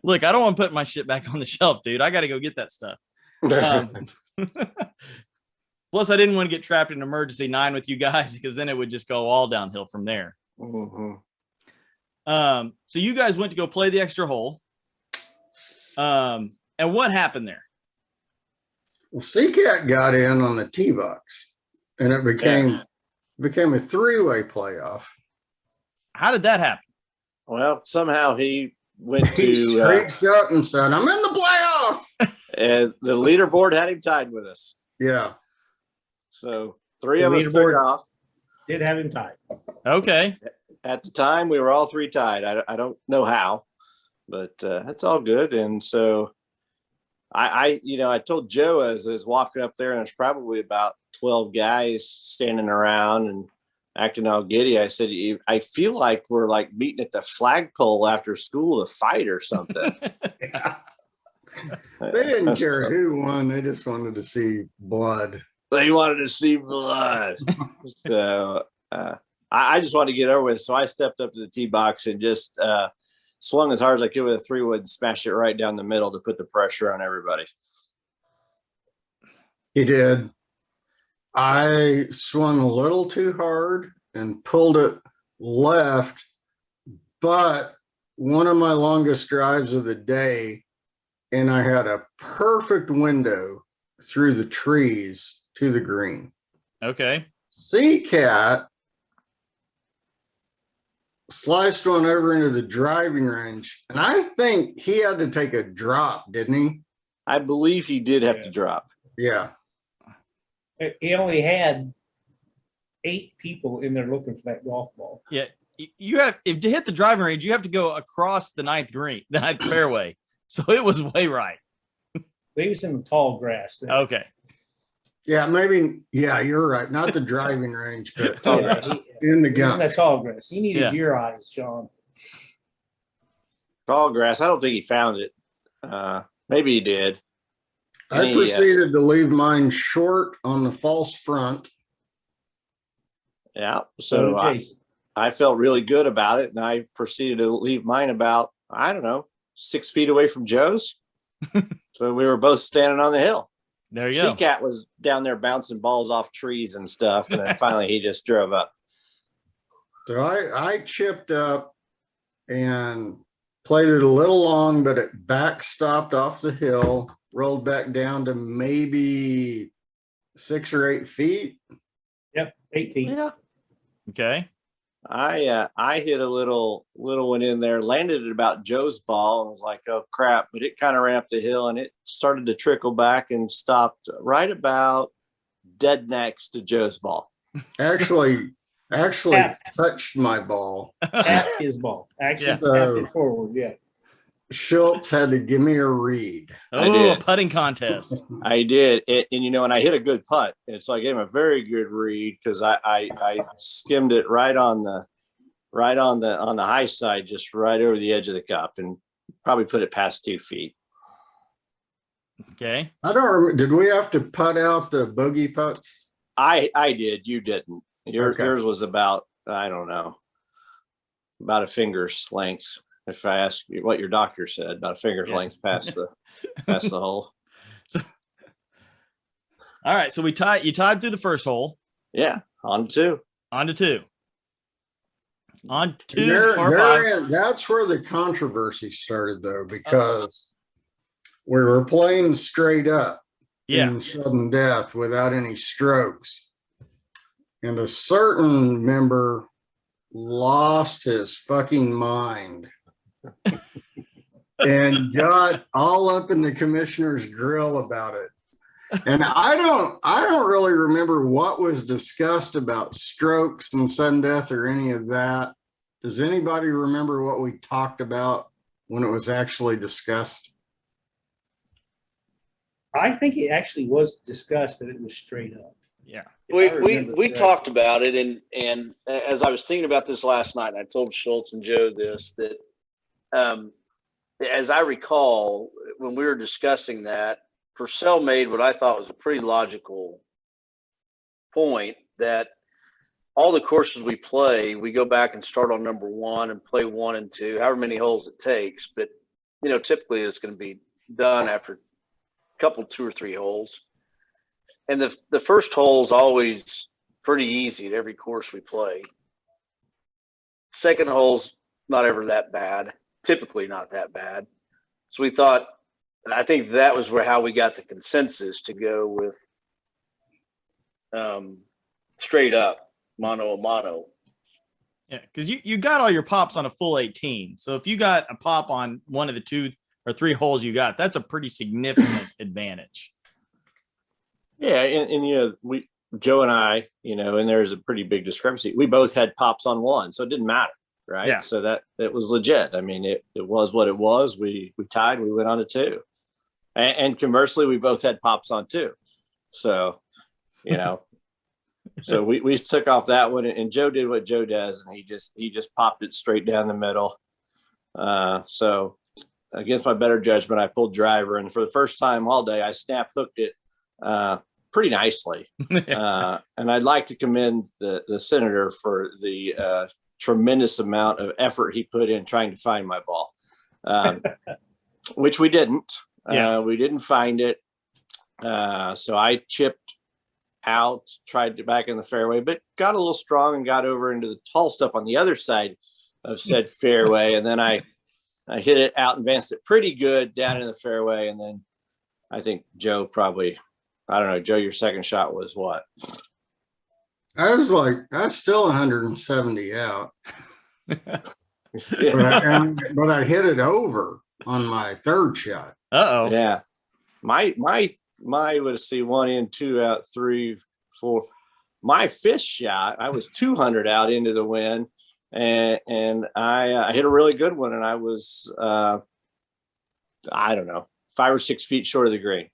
[SPEAKER 2] Look, I don't want to put my shit back on the shelf, dude. I got to go get that stuff. Plus, I didn't want to get trapped in emergency 9 with you guys because then it would just go all downhill from there.
[SPEAKER 1] Mm-hmm.
[SPEAKER 2] So you guys went to go play the extra hole. And what happened there?
[SPEAKER 3] Well, Seacat got in on the tee box, and it became a 3-way playoff.
[SPEAKER 2] How did that happen?
[SPEAKER 1] Well, somehow he went
[SPEAKER 3] He
[SPEAKER 1] to
[SPEAKER 3] reached up and said, "I'm in the playoff."
[SPEAKER 1] and the leaderboard had him tied with us.
[SPEAKER 3] Yeah.
[SPEAKER 1] So 3
[SPEAKER 4] The
[SPEAKER 1] of us took
[SPEAKER 4] leaderboard-
[SPEAKER 1] off.
[SPEAKER 4] Did have him tied.
[SPEAKER 2] Okay.
[SPEAKER 1] At the time, we were all 3 tied. I don't know how, but that's all good. And so I told Joe as I was walking up there, and there's probably about 12 guys standing around and acting all giddy. I said, I feel like we're like meeting at the flagpole after school to fight or something.
[SPEAKER 3] They didn't care who won. They just wanted to see blood.
[SPEAKER 1] They wanted to see blood. So I just wanted to get over with. So I stepped up to the tee box and just swung as hard as I could with a 3-wood, smashed it right down the middle to put the pressure on everybody.
[SPEAKER 3] He did. I swung a little too hard and pulled it left, but one of my longest drives of the day, and I had a perfect window through the trees to the green.
[SPEAKER 2] Okay.
[SPEAKER 3] Seacat sliced one over into the driving range, and I think he had to take a drop, didn't he?
[SPEAKER 1] I believe he did have to drop.
[SPEAKER 3] Yeah.
[SPEAKER 4] He only had 8 people in there looking for that golf ball.
[SPEAKER 2] Yeah. You have, if to hit the driving range, you have to go across the 9th fairway. So it was way right.
[SPEAKER 4] He was in the tall grass there.
[SPEAKER 2] Okay.
[SPEAKER 3] Yeah, maybe. Yeah, you're right. Not the driving range, but
[SPEAKER 1] Tall
[SPEAKER 4] Yeah,
[SPEAKER 1] grass.
[SPEAKER 4] he-
[SPEAKER 3] in the
[SPEAKER 4] he was in
[SPEAKER 3] gun.
[SPEAKER 4] that tall grass. He needed
[SPEAKER 2] Yeah.
[SPEAKER 4] your eyes, Sean.
[SPEAKER 1] Tall grass. I don't think he found it. Maybe he did.
[SPEAKER 3] I proceeded to leave mine short on the false front.
[SPEAKER 1] Yeah.
[SPEAKER 4] So
[SPEAKER 1] So
[SPEAKER 4] did Jason.
[SPEAKER 1] I felt really good about it, and I proceeded to leave mine about, I don't know, 6 feet away from Joe's. So we were both standing on the hill.
[SPEAKER 2] There you go.
[SPEAKER 1] Seacat was down there bouncing balls off trees and stuff, and then finally he just drove up.
[SPEAKER 3] So I chipped up and played it a little long, but it backstopped off the hill, rolled back down to maybe 6 or 8 feet.
[SPEAKER 4] Yep, 8 feet.
[SPEAKER 1] Yeah.
[SPEAKER 2] Okay.
[SPEAKER 1] I hit a little one in there, landed at about Joe's ball, and was like, oh crap, but it kind of ran up the hill and it started to trickle back and stopped right about dead next to Joe's ball.
[SPEAKER 3] Actually
[SPEAKER 4] Tapped.
[SPEAKER 3] touched my ball.
[SPEAKER 4] Tapped his ball. Actually
[SPEAKER 2] Yeah.
[SPEAKER 4] tapped it forward. Yeah.
[SPEAKER 3] Schultz had to give me a read.
[SPEAKER 1] I
[SPEAKER 2] Oh,
[SPEAKER 1] did.
[SPEAKER 2] a putting contest.
[SPEAKER 1] I did it, and I hit a good putt, and so I gave him a very good read because I skimmed it right on right on the high side, just right over the edge of the cup, and probably put it past 2 feet.
[SPEAKER 2] Okay.
[SPEAKER 3] I don't remember. Did we have to putt out the bogey putts?
[SPEAKER 1] I did. You didn't.
[SPEAKER 3] Okay.
[SPEAKER 1] Yours was about, I don't know, about a finger's length. If I ask you what your doctor said, about a finger's
[SPEAKER 2] Yeah.
[SPEAKER 1] length past the hole.
[SPEAKER 2] All right. So you tied through the first hole.
[SPEAKER 1] Yeah, on 2.
[SPEAKER 2] On to 2. On 2,
[SPEAKER 3] There-
[SPEAKER 2] par
[SPEAKER 3] there-
[SPEAKER 2] 5.
[SPEAKER 3] that's where the controversy started, though, because we were playing straight up
[SPEAKER 2] Yeah.
[SPEAKER 3] in sudden death without any strokes. And a certain member lost his fucking mind and got all up in the commissioner's grill about it. And I don't really remember what was discussed about strokes and sudden death or any of that. Does anybody remember what we talked about when it was actually discussed?
[SPEAKER 4] I think it actually was discussed that it was straight up.
[SPEAKER 2] Yeah.
[SPEAKER 4] if I
[SPEAKER 5] We
[SPEAKER 4] remember
[SPEAKER 5] we
[SPEAKER 4] correctly.
[SPEAKER 5] talked about it, and as I was thinking about this last night, and I told Schultz and Joe this, that as I recall, when we were discussing that, Purcell made what I thought was a pretty logical point that all the courses we play, we go back and start on number 1 and play 1 and 2, however many holes it takes. But, typically it's going to be done after a couple, 2 or 3 holes. And the first hole is always pretty easy at every course we play. Second hole's not ever that bad, typically not that bad. So we thought, I think that was how we got the consensus to go with straight up mono a mono.
[SPEAKER 2] Yeah. Because you got all your pops on a full 18. So if you got a pop on one of the 2 or 3 holes you got, that's a pretty significant advantage.
[SPEAKER 1] Yeah, and Joe and I, and there's a pretty big discrepancy. We both had pops on 1, so it didn't matter, right?
[SPEAKER 2] Yeah.
[SPEAKER 1] So that it was legit. I mean, it was what it was. We tied. We went on to 2, and conversely, we both had pops on 2. So, so we took off that one, and Joe did what Joe does, and he just popped it straight down the middle. So against my better judgment, I pulled driver, and for the first time all day, I snap hooked it pretty nicely. And I'd like to commend the senator for the tremendous amount of effort he put in trying to find my ball, which we didn't.
[SPEAKER 2] Yeah.
[SPEAKER 1] We didn't find it. So I chipped out, tried to back in the fairway, but got a little strong and got over into the tall stuff on the other side of said fairway. And then I hit it out and advanced it pretty good down in the fairway. And then I think Joe probably, I don't know, Joe, your second shot was what?
[SPEAKER 3] I was still 170 out,
[SPEAKER 1] Yeah.
[SPEAKER 3] but I hit it over on my third shot.
[SPEAKER 2] Uh-oh.
[SPEAKER 1] Yeah. My let's see, 1 in, 2 out, 3, 4. My 5th shot, I was 200 out into the wind, and I hit a really good one, and I was I don't know, 5 or 6 feet short of the green.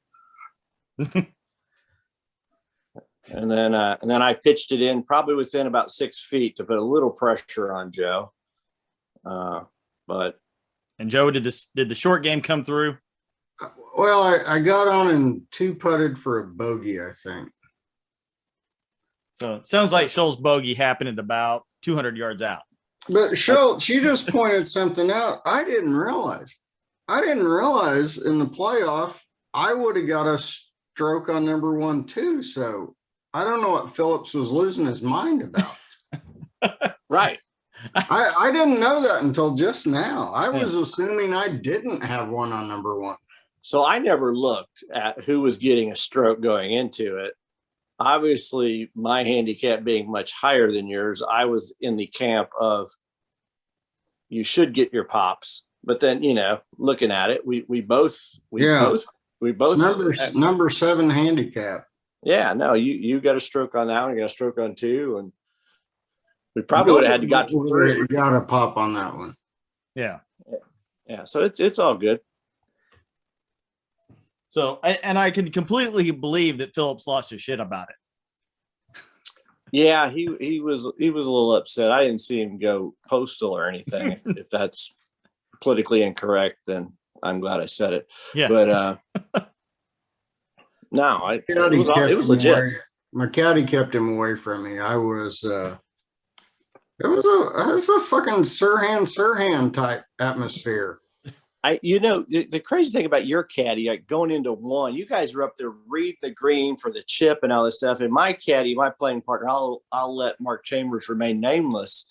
[SPEAKER 1] And then I pitched it in probably within about 6 feet to put a little pressure on Joe. But
[SPEAKER 2] And Joe, did the short game come through?
[SPEAKER 3] Well, I got on and 2 putted for a bogey, I think.
[SPEAKER 2] So it sounds like Scholl's bogey happened at about 200 yards out.
[SPEAKER 3] But Schultz, you just pointed something out. I didn't realize in the playoff, I would have got a stroke on number 1 too. So I don't know what Phillips was losing his mind about.
[SPEAKER 1] right.
[SPEAKER 3] I didn't know that until just now. I was assuming I didn't have one on number 1.
[SPEAKER 1] So I never looked at who was getting a stroke going into it. Obviously, my handicap being much higher than yours, I was in the camp of you should get your pops. But then, looking at it, we both
[SPEAKER 3] number 7 handicap.
[SPEAKER 1] Yeah, no, you got a stroke on that one, you got a stroke on 2, and we probably would have had to got to 3.
[SPEAKER 3] You got a pop on that one.
[SPEAKER 2] Yeah.
[SPEAKER 1] Yeah, so it's all good.
[SPEAKER 2] So, and I can completely believe that Phillips lost his shit about it.
[SPEAKER 1] Yeah, he was a little upset. I didn't see him go postal or anything. If that's politically incorrect, then I'm glad I said it.
[SPEAKER 2] Yeah.
[SPEAKER 1] But no, it was legit.
[SPEAKER 3] My caddy kept him away from me. I was it was a fucking Sirhan type atmosphere.
[SPEAKER 1] The crazy thing about your caddy, like going into one, you guys were up there reading the green for the chip and all this stuff. And my caddy, my playing partner, I'll let Mark Chambers remain nameless.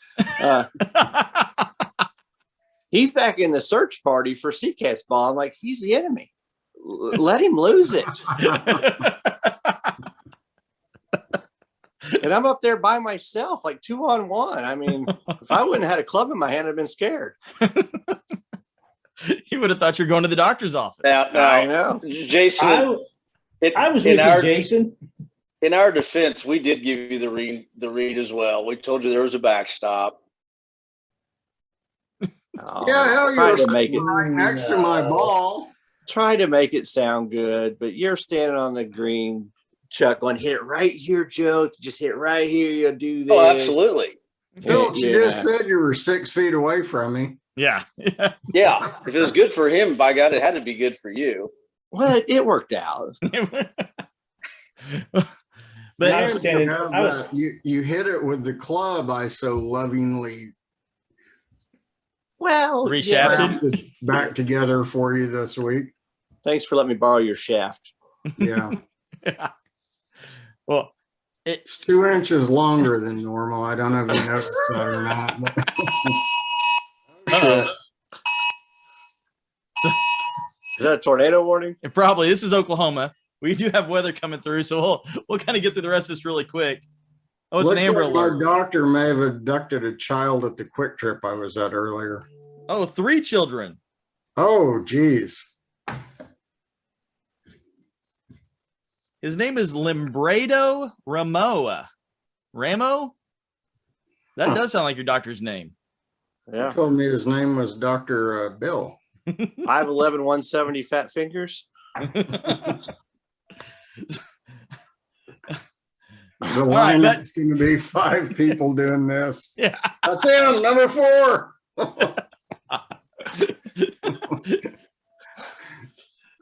[SPEAKER 1] He's back in the search party for Seacat's ball. I'm like, he's the enemy. Let him lose it. And I'm up there by myself, like 2-on-1. I mean, if I wouldn't have had a club in my hand, I'd been scared.
[SPEAKER 2] He would have thought you're going to the doctor's office.
[SPEAKER 5] Now,
[SPEAKER 1] I know.
[SPEAKER 5] Jason,
[SPEAKER 4] I was with you, Jason.
[SPEAKER 5] in our defense, we did give you the read as well. We told you there was a backstop.
[SPEAKER 3] Yeah, hell, you were
[SPEAKER 1] to make it
[SPEAKER 3] right next to my ball.
[SPEAKER 1] try to make it sound good, but you're standing on the green, Chuck, going, hit it right here, Joe. Just hit it right here. You'll do this.
[SPEAKER 5] Oh, absolutely.
[SPEAKER 3] Phillips, you just said you were 6 feet away from me.
[SPEAKER 2] Yeah.
[SPEAKER 5] Yeah. If it was good for him, by God, it had to be good for you.
[SPEAKER 1] Well, it worked out.
[SPEAKER 2] But
[SPEAKER 4] I was standing.
[SPEAKER 3] You hit it with the club I so lovingly
[SPEAKER 1] Well,
[SPEAKER 2] Reshafted.
[SPEAKER 3] back together for you this week.
[SPEAKER 1] Thanks for letting me borrow your shaft.
[SPEAKER 3] Yeah.
[SPEAKER 2] yeah. Well,
[SPEAKER 3] It's 2 inches longer than normal. I don't know if you noticed that or not. But
[SPEAKER 1] Is that a tornado warning?
[SPEAKER 2] probably this is Oklahoma. We do have weather coming through, so we'll kind of get through the rest of this really quick. Oh, it's
[SPEAKER 3] looks
[SPEAKER 2] an amber
[SPEAKER 3] like
[SPEAKER 2] alert.
[SPEAKER 3] our doctor may have abducted a child at the quick trip I was at earlier.
[SPEAKER 2] Oh, 3 children.
[SPEAKER 3] Oh, geez.
[SPEAKER 2] His name is Limbrado Ramo? That does sound like your doctor's name.
[SPEAKER 1] Yeah.
[SPEAKER 3] He told me his name was Dr. Bill.
[SPEAKER 1] 5'11", 170 fat fingers.
[SPEAKER 3] The line is going to be 5 people doing this.
[SPEAKER 2] Yeah.
[SPEAKER 3] That's him, number 4.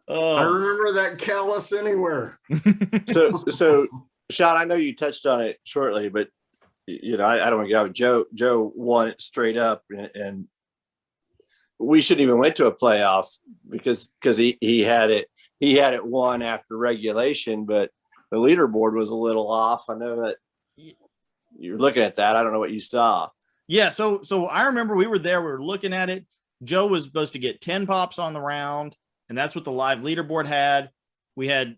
[SPEAKER 2] Oh.
[SPEAKER 3] I remember that callus anywhere.
[SPEAKER 1] So Sean, I know you touched on it shortly, but I don't want to get out. Joe won it straight up, and we shouldn't even went to a playoff because he had it won after regulation, but the leaderboard was a little off. I know that you're looking at that. I don't know what you saw.
[SPEAKER 2] Yeah, so I remember we were there. We were looking at it. Joe was supposed to get 10 pops on the round, and that's what the live leaderboard had. We had,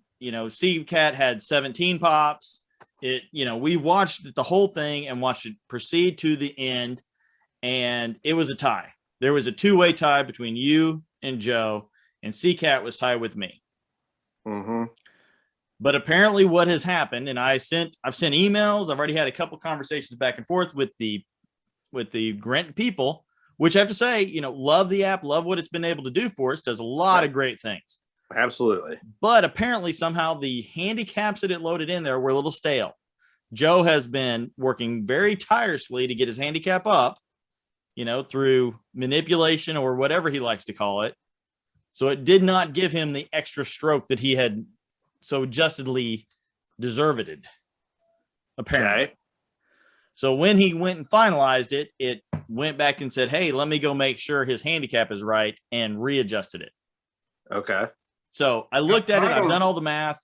[SPEAKER 2] C-Cat had 17 pops. We watched the whole thing and watched it proceed to the end, and it was a tie. There was a 2-way tie between you and Joe, and C-Cat was tied with me.
[SPEAKER 1] Mm-hmm.
[SPEAKER 2] But apparently what has happened, and I've sent emails. I've already had a couple conversations back and forth with the Grant people, which I have to say, love the app, love what it's been able to do for us, does a lot of great things.
[SPEAKER 1] Absolutely.
[SPEAKER 2] But apparently somehow the handicaps that it loaded in there were a little stale. Joe has been working very tirelessly to get his handicap up, through manipulation or whatever he likes to call it. So it did not give him the extra stroke that he had so justly deserved, apparently.
[SPEAKER 1] Okay.
[SPEAKER 2] So when he went and finalized it, it went back and said, hey, let me go make sure his handicap is right, and readjusted it.
[SPEAKER 1] Okay.
[SPEAKER 2] So I looked at it. I've done all the math.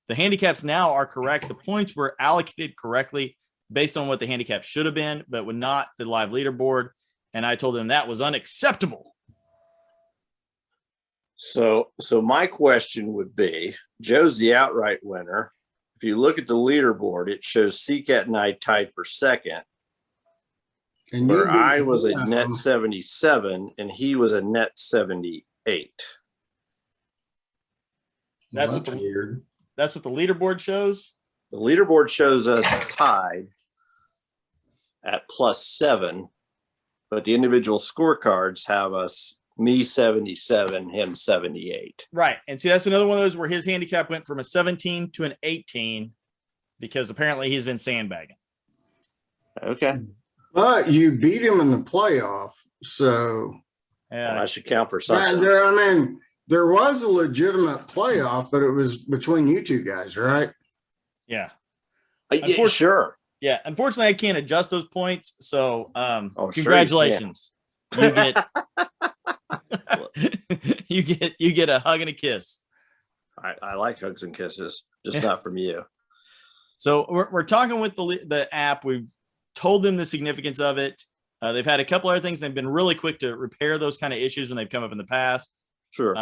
[SPEAKER 2] The handicaps now are correct. The points were allocated correctly based on what the handicap should have been, but would not the live leaderboard. And I told him that was unacceptable.
[SPEAKER 1] So my question would be, Joe's the outright winner. If you look at the leaderboard, it shows C-Cat and I tied for second,
[SPEAKER 3] And
[SPEAKER 1] where I was a net 77 and he was a net 78.
[SPEAKER 2] That's
[SPEAKER 3] That's weird.
[SPEAKER 2] That's what the leaderboard shows.
[SPEAKER 1] The leaderboard shows us tied at +7, but the individual scorecards have us, me 77, him 78.
[SPEAKER 2] Right. And see, that's another one of those where his handicap went from a 17 to an 18 because apparently he's been sandbagging.
[SPEAKER 1] Okay.
[SPEAKER 3] But you beat him in the playoff. So,
[SPEAKER 1] Well,
[SPEAKER 2] Yeah.
[SPEAKER 1] that should count for
[SPEAKER 3] and
[SPEAKER 1] something.
[SPEAKER 3] there was a legitimate playoff, but it was between you two guys, right?
[SPEAKER 2] Yeah.
[SPEAKER 1] Yeah, sure.
[SPEAKER 2] Yeah. Unfortunately, I can't adjust those points. So
[SPEAKER 1] Oh, sure you can.
[SPEAKER 2] congratulations. You get you get a hug and a kiss.
[SPEAKER 1] I like hugs and kisses, just not from you.
[SPEAKER 2] So we're talking with the app. We've told them the significance of it. They've had a couple other things. They've been really quick to repair those kind of issues when they've come up in the past.
[SPEAKER 1] Sure.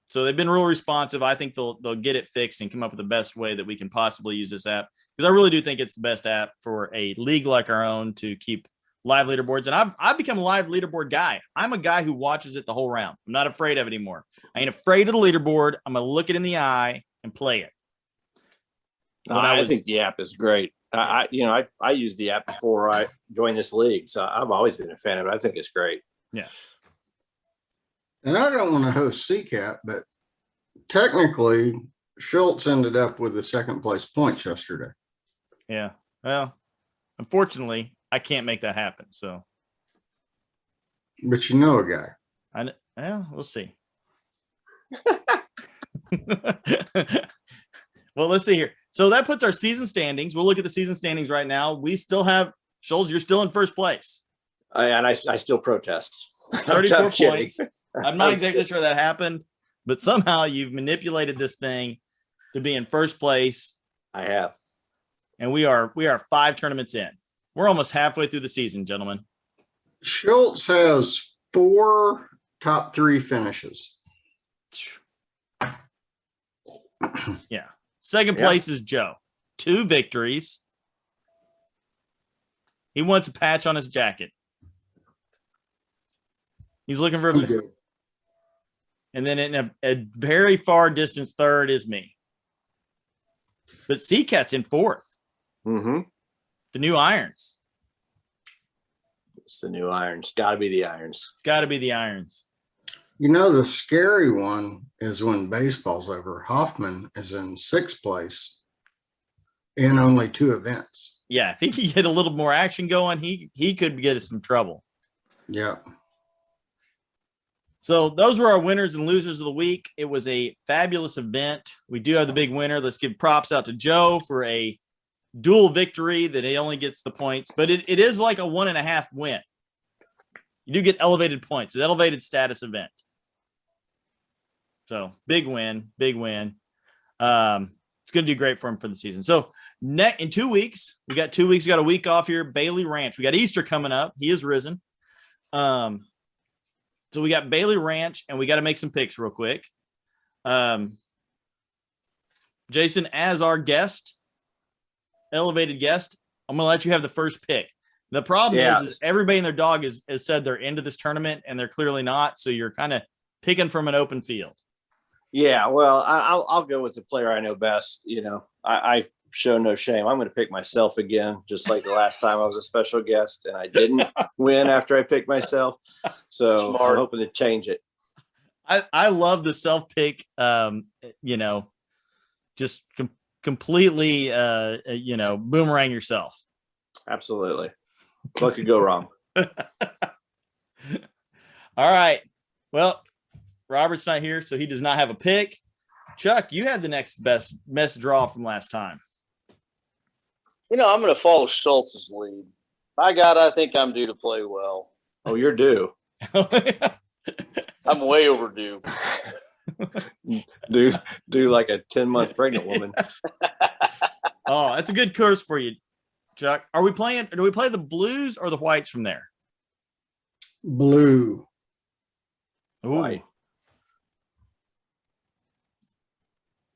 [SPEAKER 2] So they've been real responsive. I think they'll get it fixed and come up with the best way that we can possibly use this app, because I really do think it's the best app for a league like our own to keep live leaderboards. And I've become a live leaderboard guy. I'm a guy who watches it the whole round. I'm not afraid of it anymore. I ain't afraid of the leaderboard. I'm gonna look it in the eye and play it.
[SPEAKER 1] I think the app is great. I used the app before I joined this league, so I've always been a fan of it. I think it's great.
[SPEAKER 2] Yeah.
[SPEAKER 3] And I don't want to host CCAP, but technically Schultz ended up with the second place points yesterday.
[SPEAKER 2] Yeah. Well, unfortunately, I can't make that happen. So
[SPEAKER 3] But you know a guy.
[SPEAKER 2] we'll see. Well, let's see here. So that puts our season standings. We'll look at the season standings right now. We still have Scholes. You're still in first place.
[SPEAKER 1] I still protest.
[SPEAKER 2] 34
[SPEAKER 1] I'm kidding.
[SPEAKER 2] points. I'm not exactly sure that happened, but somehow you've manipulated this thing to be in first place.
[SPEAKER 1] I have.
[SPEAKER 2] And we are 5 tournaments in. We're almost halfway through the season, gentlemen.
[SPEAKER 3] Schultz has 4 top 3 finishes.
[SPEAKER 2] Yeah. Second place is Joe. 2 victories. He wants a patch on his jacket. He's looking for a. And then in a very far distance third is me. But CCAT's in 4th.
[SPEAKER 1] Mm-hmm.
[SPEAKER 2] The new irons.
[SPEAKER 1] It's the new irons. Got to be the irons.
[SPEAKER 2] It's got to be the irons.
[SPEAKER 3] You know, the scary one is when baseball's over. Hoffman is in 6th place in only 2 events.
[SPEAKER 2] Yeah, if he could get a little more action going, he could get us some trouble.
[SPEAKER 3] Yeah.
[SPEAKER 2] So those were our winners and losers of the week. It was a fabulous event. We do have the big winner. Let's give props out to Joe for a dual victory that he only gets the points, but it is like a 1.5 win. You do get elevated points, an elevated status event. So big win, big win. It's going to do great for him for the season. So in 2 weeks, we got 2 weeks, we got a week off here. Bailey Ranch. We got Easter coming up. He is risen. So we got Bailey Ranch, and we got to make some picks real quick. Jason, as our guest, elevated guest, I'm going to let you have the first pick. The problem is everybody and their dog has said they're into this tournament, and they're clearly not. So you're kind of picking from an open field.
[SPEAKER 1] Yeah, well, I'll go with the player I know best. You know, I show no shame. I'm going to pick myself again, just like the last time I was a special guest, and I didn't win after I picked myself. So I'm hoping to change it.
[SPEAKER 2] I love the self pick. Just completely, boomerang yourself.
[SPEAKER 1] Absolutely. What could go wrong?
[SPEAKER 2] All right. Well, Robert's not here, so he does not have a pick. Chuck, you had the next best draw from last time.
[SPEAKER 5] You know, I'm going to follow Schultz's lead. By God, I think I'm due to play well.
[SPEAKER 1] Oh, you're due.
[SPEAKER 5] I'm way overdue.
[SPEAKER 1] do like a 10-month pregnant woman.
[SPEAKER 2] Oh, that's a good course for you, Chuck. Do we play the Blues or the Whites from there?
[SPEAKER 3] Blue.
[SPEAKER 2] Ooh.
[SPEAKER 1] White.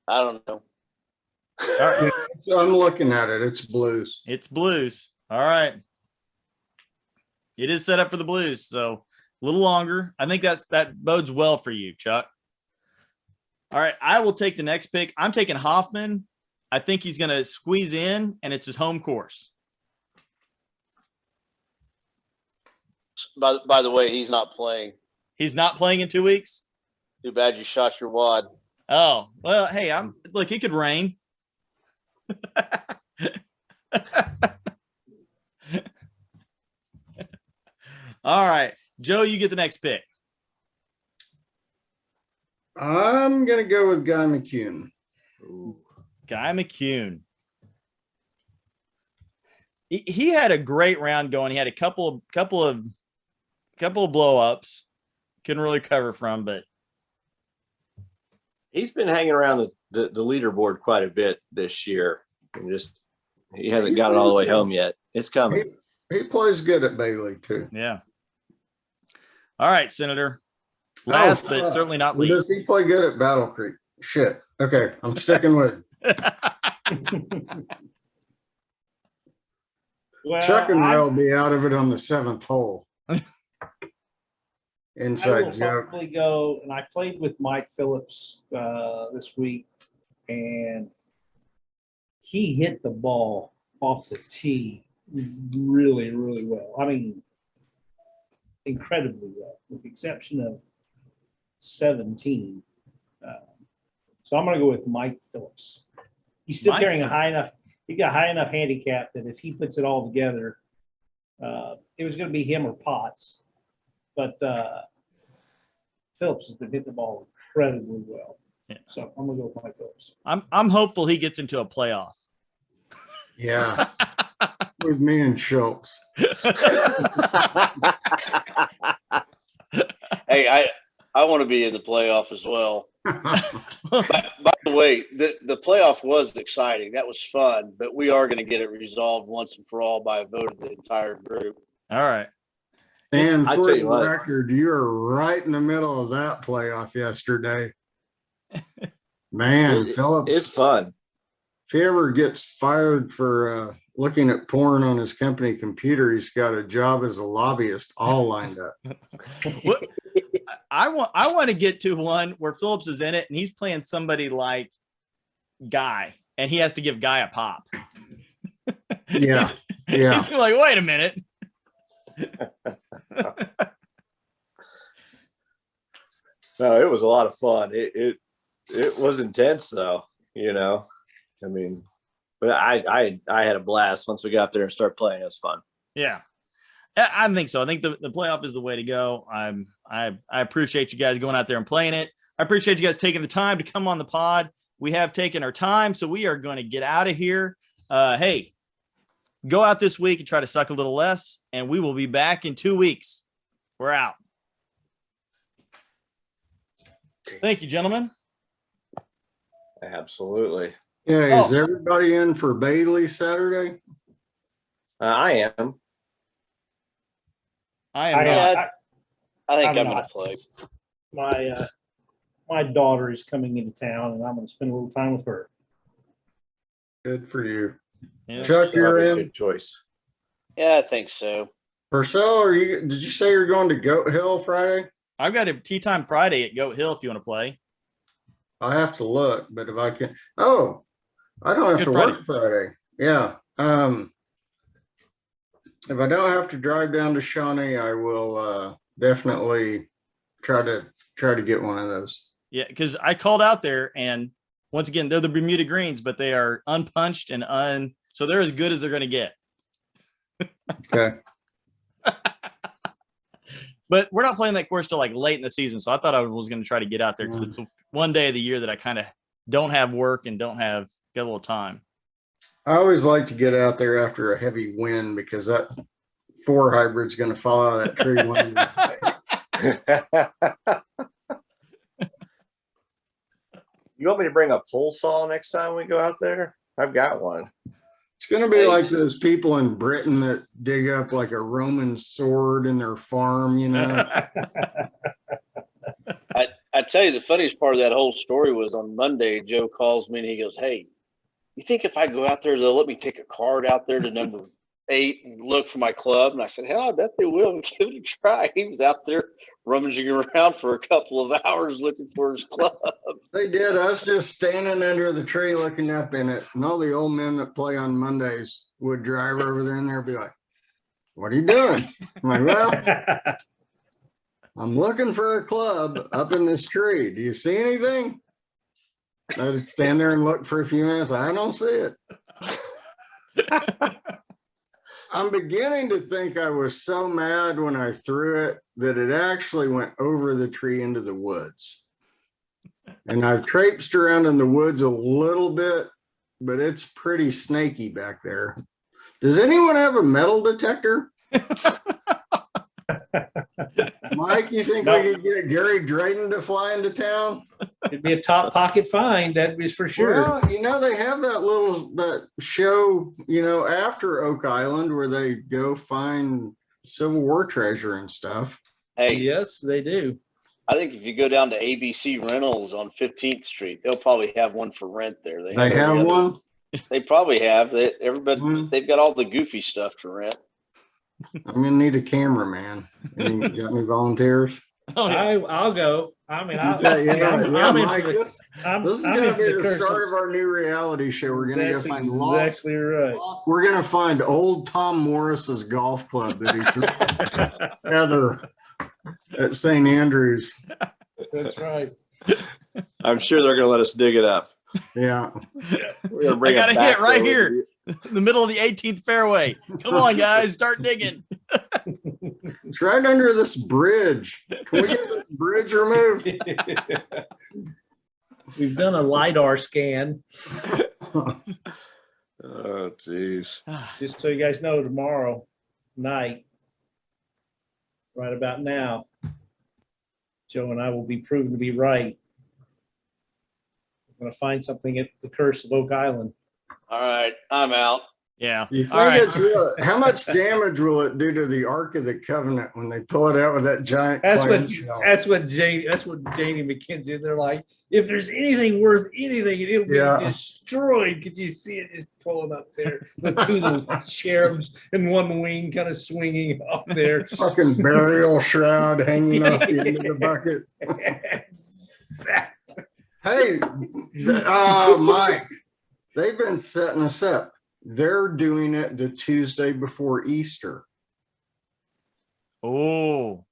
[SPEAKER 5] I don't know.
[SPEAKER 2] All right.
[SPEAKER 3] So I'm looking at it. It's blues.
[SPEAKER 2] It's Blues. All right. It is set up for the Blues, so a little longer. I think that bodes well for you, Chuck. All right, I will take the next pick. I'm taking Hoffman. I think he's going to squeeze in, and it's his home course.
[SPEAKER 5] By the way, he's not playing.
[SPEAKER 2] He's not playing in 2 weeks?
[SPEAKER 5] Too bad you shot your wad.
[SPEAKER 2] Oh, well, hey, look, it could rain. All right, Joe, you get the next pick.
[SPEAKER 3] I'm gonna go with Guy McCune.
[SPEAKER 1] Ooh.
[SPEAKER 2] Guy McCune. He had a great round going. He had a couple of blow ups. Couldn't really cover from, but
[SPEAKER 1] He's been hanging around the leaderboard quite a bit this year, and just he hasn't
[SPEAKER 3] He's
[SPEAKER 1] got it all the way
[SPEAKER 3] losing.
[SPEAKER 1] home yet. It's coming.
[SPEAKER 3] He plays good at Bailey too.
[SPEAKER 2] yeah. All right, Senator. Last, but
[SPEAKER 3] fuck.
[SPEAKER 2] certainly not
[SPEAKER 3] Well,
[SPEAKER 2] least.
[SPEAKER 3] does he play good at Battle Creek? Shit. Okay, I'm sticking with
[SPEAKER 4] Well,
[SPEAKER 3] Chuck and
[SPEAKER 4] I-
[SPEAKER 3] I'll be out of it on the 7th hole.
[SPEAKER 4] I will
[SPEAKER 3] Inside joke.
[SPEAKER 4] probably go, and I played with Mike Phillips this week, and he hit the ball off the tee really, really well. I mean, incredibly well, with the exception of 17. So I'm going to go with Mike Phillips. He's still
[SPEAKER 2] Mike
[SPEAKER 4] carrying a
[SPEAKER 2] Phillips.
[SPEAKER 4] high enough. He got high enough handicap that if he puts it all together, it was going to be him or Potts. But Phillips has been hitting the ball incredibly well.
[SPEAKER 2] Yeah.
[SPEAKER 4] So I'm going to go with Mike Phillips.
[SPEAKER 2] I'm hopeful he gets into a playoff.
[SPEAKER 3] Yeah, with me and Schultz.
[SPEAKER 5] Hey, I want to be in the playoff as well. By the way, the playoff was exciting. That was fun, but we are going to get it resolved once and for all by a vote of the entire group.
[SPEAKER 2] All right.
[SPEAKER 3] And
[SPEAKER 1] I
[SPEAKER 3] for
[SPEAKER 1] tell
[SPEAKER 3] the
[SPEAKER 1] you what.
[SPEAKER 3] record, you were right in the middle of that playoff yesterday. Man, Phillips,
[SPEAKER 1] It's fun.
[SPEAKER 3] if he ever gets fired for looking at porn on his company computer, he's got a job as a lobbyist all lined up.
[SPEAKER 2] What, I want to get to one where Phillips is in it and he's playing somebody like Guy, and he has to give Guy a pop.
[SPEAKER 3] Yeah, yeah.
[SPEAKER 2] He's like, wait a minute.
[SPEAKER 1] No, it was a lot of fun. It was intense though, you know. I mean, but I had a blast once we got there and started playing. It was fun.
[SPEAKER 2] Yeah. I think so. I think the playoff is the way to go. I appreciate you guys going out there and playing it. I appreciate you guys taking the time to come on the pod. We have taken our time, so we are going to get out of here. Hey, go out this week and try to suck a little less, and we will be back in 2 weeks. We're out. Thank you, gentlemen.
[SPEAKER 1] Absolutely.
[SPEAKER 3] Yeah, is everybody in for Bailey Saturday?
[SPEAKER 1] I am.
[SPEAKER 2] I am not.
[SPEAKER 5] I think
[SPEAKER 4] I'm
[SPEAKER 5] I'm going
[SPEAKER 4] not.
[SPEAKER 5] to play.
[SPEAKER 4] My daughter is coming into town, and I'm going to spend a little time with her.
[SPEAKER 3] Good for you.
[SPEAKER 2] Yeah.
[SPEAKER 3] Chuck, you're
[SPEAKER 1] Probably a
[SPEAKER 3] in.
[SPEAKER 1] good choice.
[SPEAKER 5] Yeah, I think so.
[SPEAKER 3] Purcell, did you say you're going to Goat Hill Friday?
[SPEAKER 2] I've got a tea time Friday at Goat Hill if you want to play.
[SPEAKER 3] I have to look, but if I can, I don't have
[SPEAKER 2] Good
[SPEAKER 3] to work Friday. Yeah. If I don't have to drive down to Shawnee, I will definitely try to get one of those.
[SPEAKER 2] Yeah, because I called out there, and once again, they're the Bermuda Greens, but they are unpunched and so they're as good as they're going to get.
[SPEAKER 3] Okay.
[SPEAKER 2] But we're not playing that course till like late in the season, so I thought I was going to try to get out there because it's one day of the year that I kind of don't have work and got a little time.
[SPEAKER 3] I always like to get out there after a heavy wind because that 4 hybrid's going to fall out of that tree.
[SPEAKER 1] You want me to bring a pole saw next time we go out there? I've got one.
[SPEAKER 3] It's going to be like those people in Britain that dig up like a Roman sword in their farm, you know.
[SPEAKER 5] I tell you, the funniest part of that whole story was on Monday, Joe calls me and he goes, "Hey, you think if I go out there, they'll let me take a card out there to number 8 and look for my club?" And I said, "Hell, I bet they will. Give it a try." He was out there rummaging around for a couple of hours looking for his club.
[SPEAKER 3] They did. I was just standing under the tree looking up in it. And all the old men that play on Mondays would drive over there and they'd be like, "What are you doing?" I'm like, "Well, I'm looking for a club up in this tree. Do you see anything?" I'd stand there and look for a few minutes. I don't see it. I'm beginning to think I was so mad when I threw it that it actually went over the tree into the woods. And I've traipsed around in the woods a little bit, but it's pretty snaky back there. Does anyone have a metal detector? Mike, you think
[SPEAKER 4] No.
[SPEAKER 3] we could get Gary Drayton to fly into town?
[SPEAKER 4] It'd be a top pocket find, that is for sure.
[SPEAKER 3] Well, they have that show, after Oak Island where they go find Civil War treasure and stuff.
[SPEAKER 5] Hey,
[SPEAKER 4] Yes, they do.
[SPEAKER 5] I think if you go down to ABC Rentals on 15th Street, they'll probably have one for rent there.
[SPEAKER 3] They
[SPEAKER 5] every
[SPEAKER 3] have
[SPEAKER 5] other-
[SPEAKER 3] one.
[SPEAKER 5] They probably have. Everybody,
[SPEAKER 3] Mhm.
[SPEAKER 5] they've got all the goofy stuff to rent.
[SPEAKER 3] I'm gonna need a cameraman. You got any volunteers?
[SPEAKER 2] Oh, yeah.
[SPEAKER 4] I'll go. I mean,
[SPEAKER 3] Yeah,
[SPEAKER 4] I'm in
[SPEAKER 3] Mike,
[SPEAKER 4] for the-
[SPEAKER 3] this
[SPEAKER 4] I'm
[SPEAKER 3] is
[SPEAKER 4] in
[SPEAKER 3] gonna
[SPEAKER 4] for
[SPEAKER 3] be the
[SPEAKER 4] curse.
[SPEAKER 3] start of our new reality show. We're gonna go
[SPEAKER 4] That's
[SPEAKER 3] find
[SPEAKER 4] exactly right.
[SPEAKER 3] We're gonna find old Tom Morris's golf club that he threw together at St. Andrews.
[SPEAKER 4] That's right.
[SPEAKER 1] I'm sure they're going to let us dig it up.
[SPEAKER 3] Yeah.
[SPEAKER 1] We're gonna bring
[SPEAKER 2] I got
[SPEAKER 1] it
[SPEAKER 2] a hit
[SPEAKER 1] back
[SPEAKER 2] right
[SPEAKER 1] over
[SPEAKER 2] here.
[SPEAKER 1] to
[SPEAKER 2] In the middle of the 18th fairway. Come on, guys, start digging.
[SPEAKER 3] It's right under this bridge. Can we get this bridge removed?
[SPEAKER 4] We've done a LiDAR scan.
[SPEAKER 1] Oh, geez.
[SPEAKER 4] Just so you guys know, tomorrow night, right about now, Joe and I will be proven to be right. We're gonna find something at the Curse of Oak Island.
[SPEAKER 5] All right, I'm out.
[SPEAKER 2] Yeah.
[SPEAKER 3] You think
[SPEAKER 2] All right.
[SPEAKER 3] it's real? How much damage will it do to the Ark of the Covenant when they pull it out with that giant clamshell?
[SPEAKER 4] That's what Janie McKenzie, they're like, if there's anything worth anything, it'll be
[SPEAKER 3] Yeah.
[SPEAKER 4] destroyed. Could you see it just pulling up there? The two little cherubs and one wing kind of swinging off there.
[SPEAKER 3] Fucking burial shroud hanging off the end of the bucket. Hey, Mike, they've been setting us up. They're doing it the Tuesday before Easter.
[SPEAKER 2] Oh.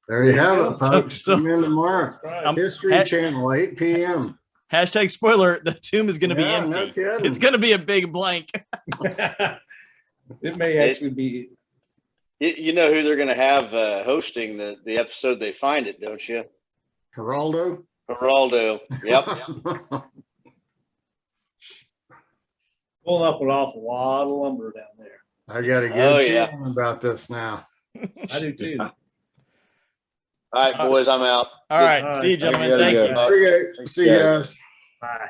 [SPEAKER 3] There you have it, folks.
[SPEAKER 2] So-
[SPEAKER 3] Tune in tomorrow.
[SPEAKER 4] Right.
[SPEAKER 3] History
[SPEAKER 2] ha-
[SPEAKER 3] Channel, 8 p.m.
[SPEAKER 2] Hashtag spoiler, the tomb is going to
[SPEAKER 3] Yeah,
[SPEAKER 2] be
[SPEAKER 3] no
[SPEAKER 2] empty.
[SPEAKER 3] kidding.
[SPEAKER 2] It's going to be a big blank.
[SPEAKER 4] It may actually be.
[SPEAKER 5] You know who they're going to have hosting the episode They Find It, don't you?
[SPEAKER 3] Geraldo.
[SPEAKER 5] Geraldo. Yep.
[SPEAKER 4] Pulling up an awful lot of lumber down there.
[SPEAKER 3] I got a good
[SPEAKER 5] Oh, yeah.
[SPEAKER 3] feeling about this now.
[SPEAKER 4] I do too.
[SPEAKER 5] All right, boys, I'm out.
[SPEAKER 2] All right.
[SPEAKER 4] All
[SPEAKER 2] See you,
[SPEAKER 4] right.
[SPEAKER 2] gentlemen.
[SPEAKER 1] Yeah,
[SPEAKER 2] Thank
[SPEAKER 1] yeah.
[SPEAKER 2] you.
[SPEAKER 3] Okay, see you
[SPEAKER 1] Yeah.
[SPEAKER 3] guys.
[SPEAKER 4] Bye.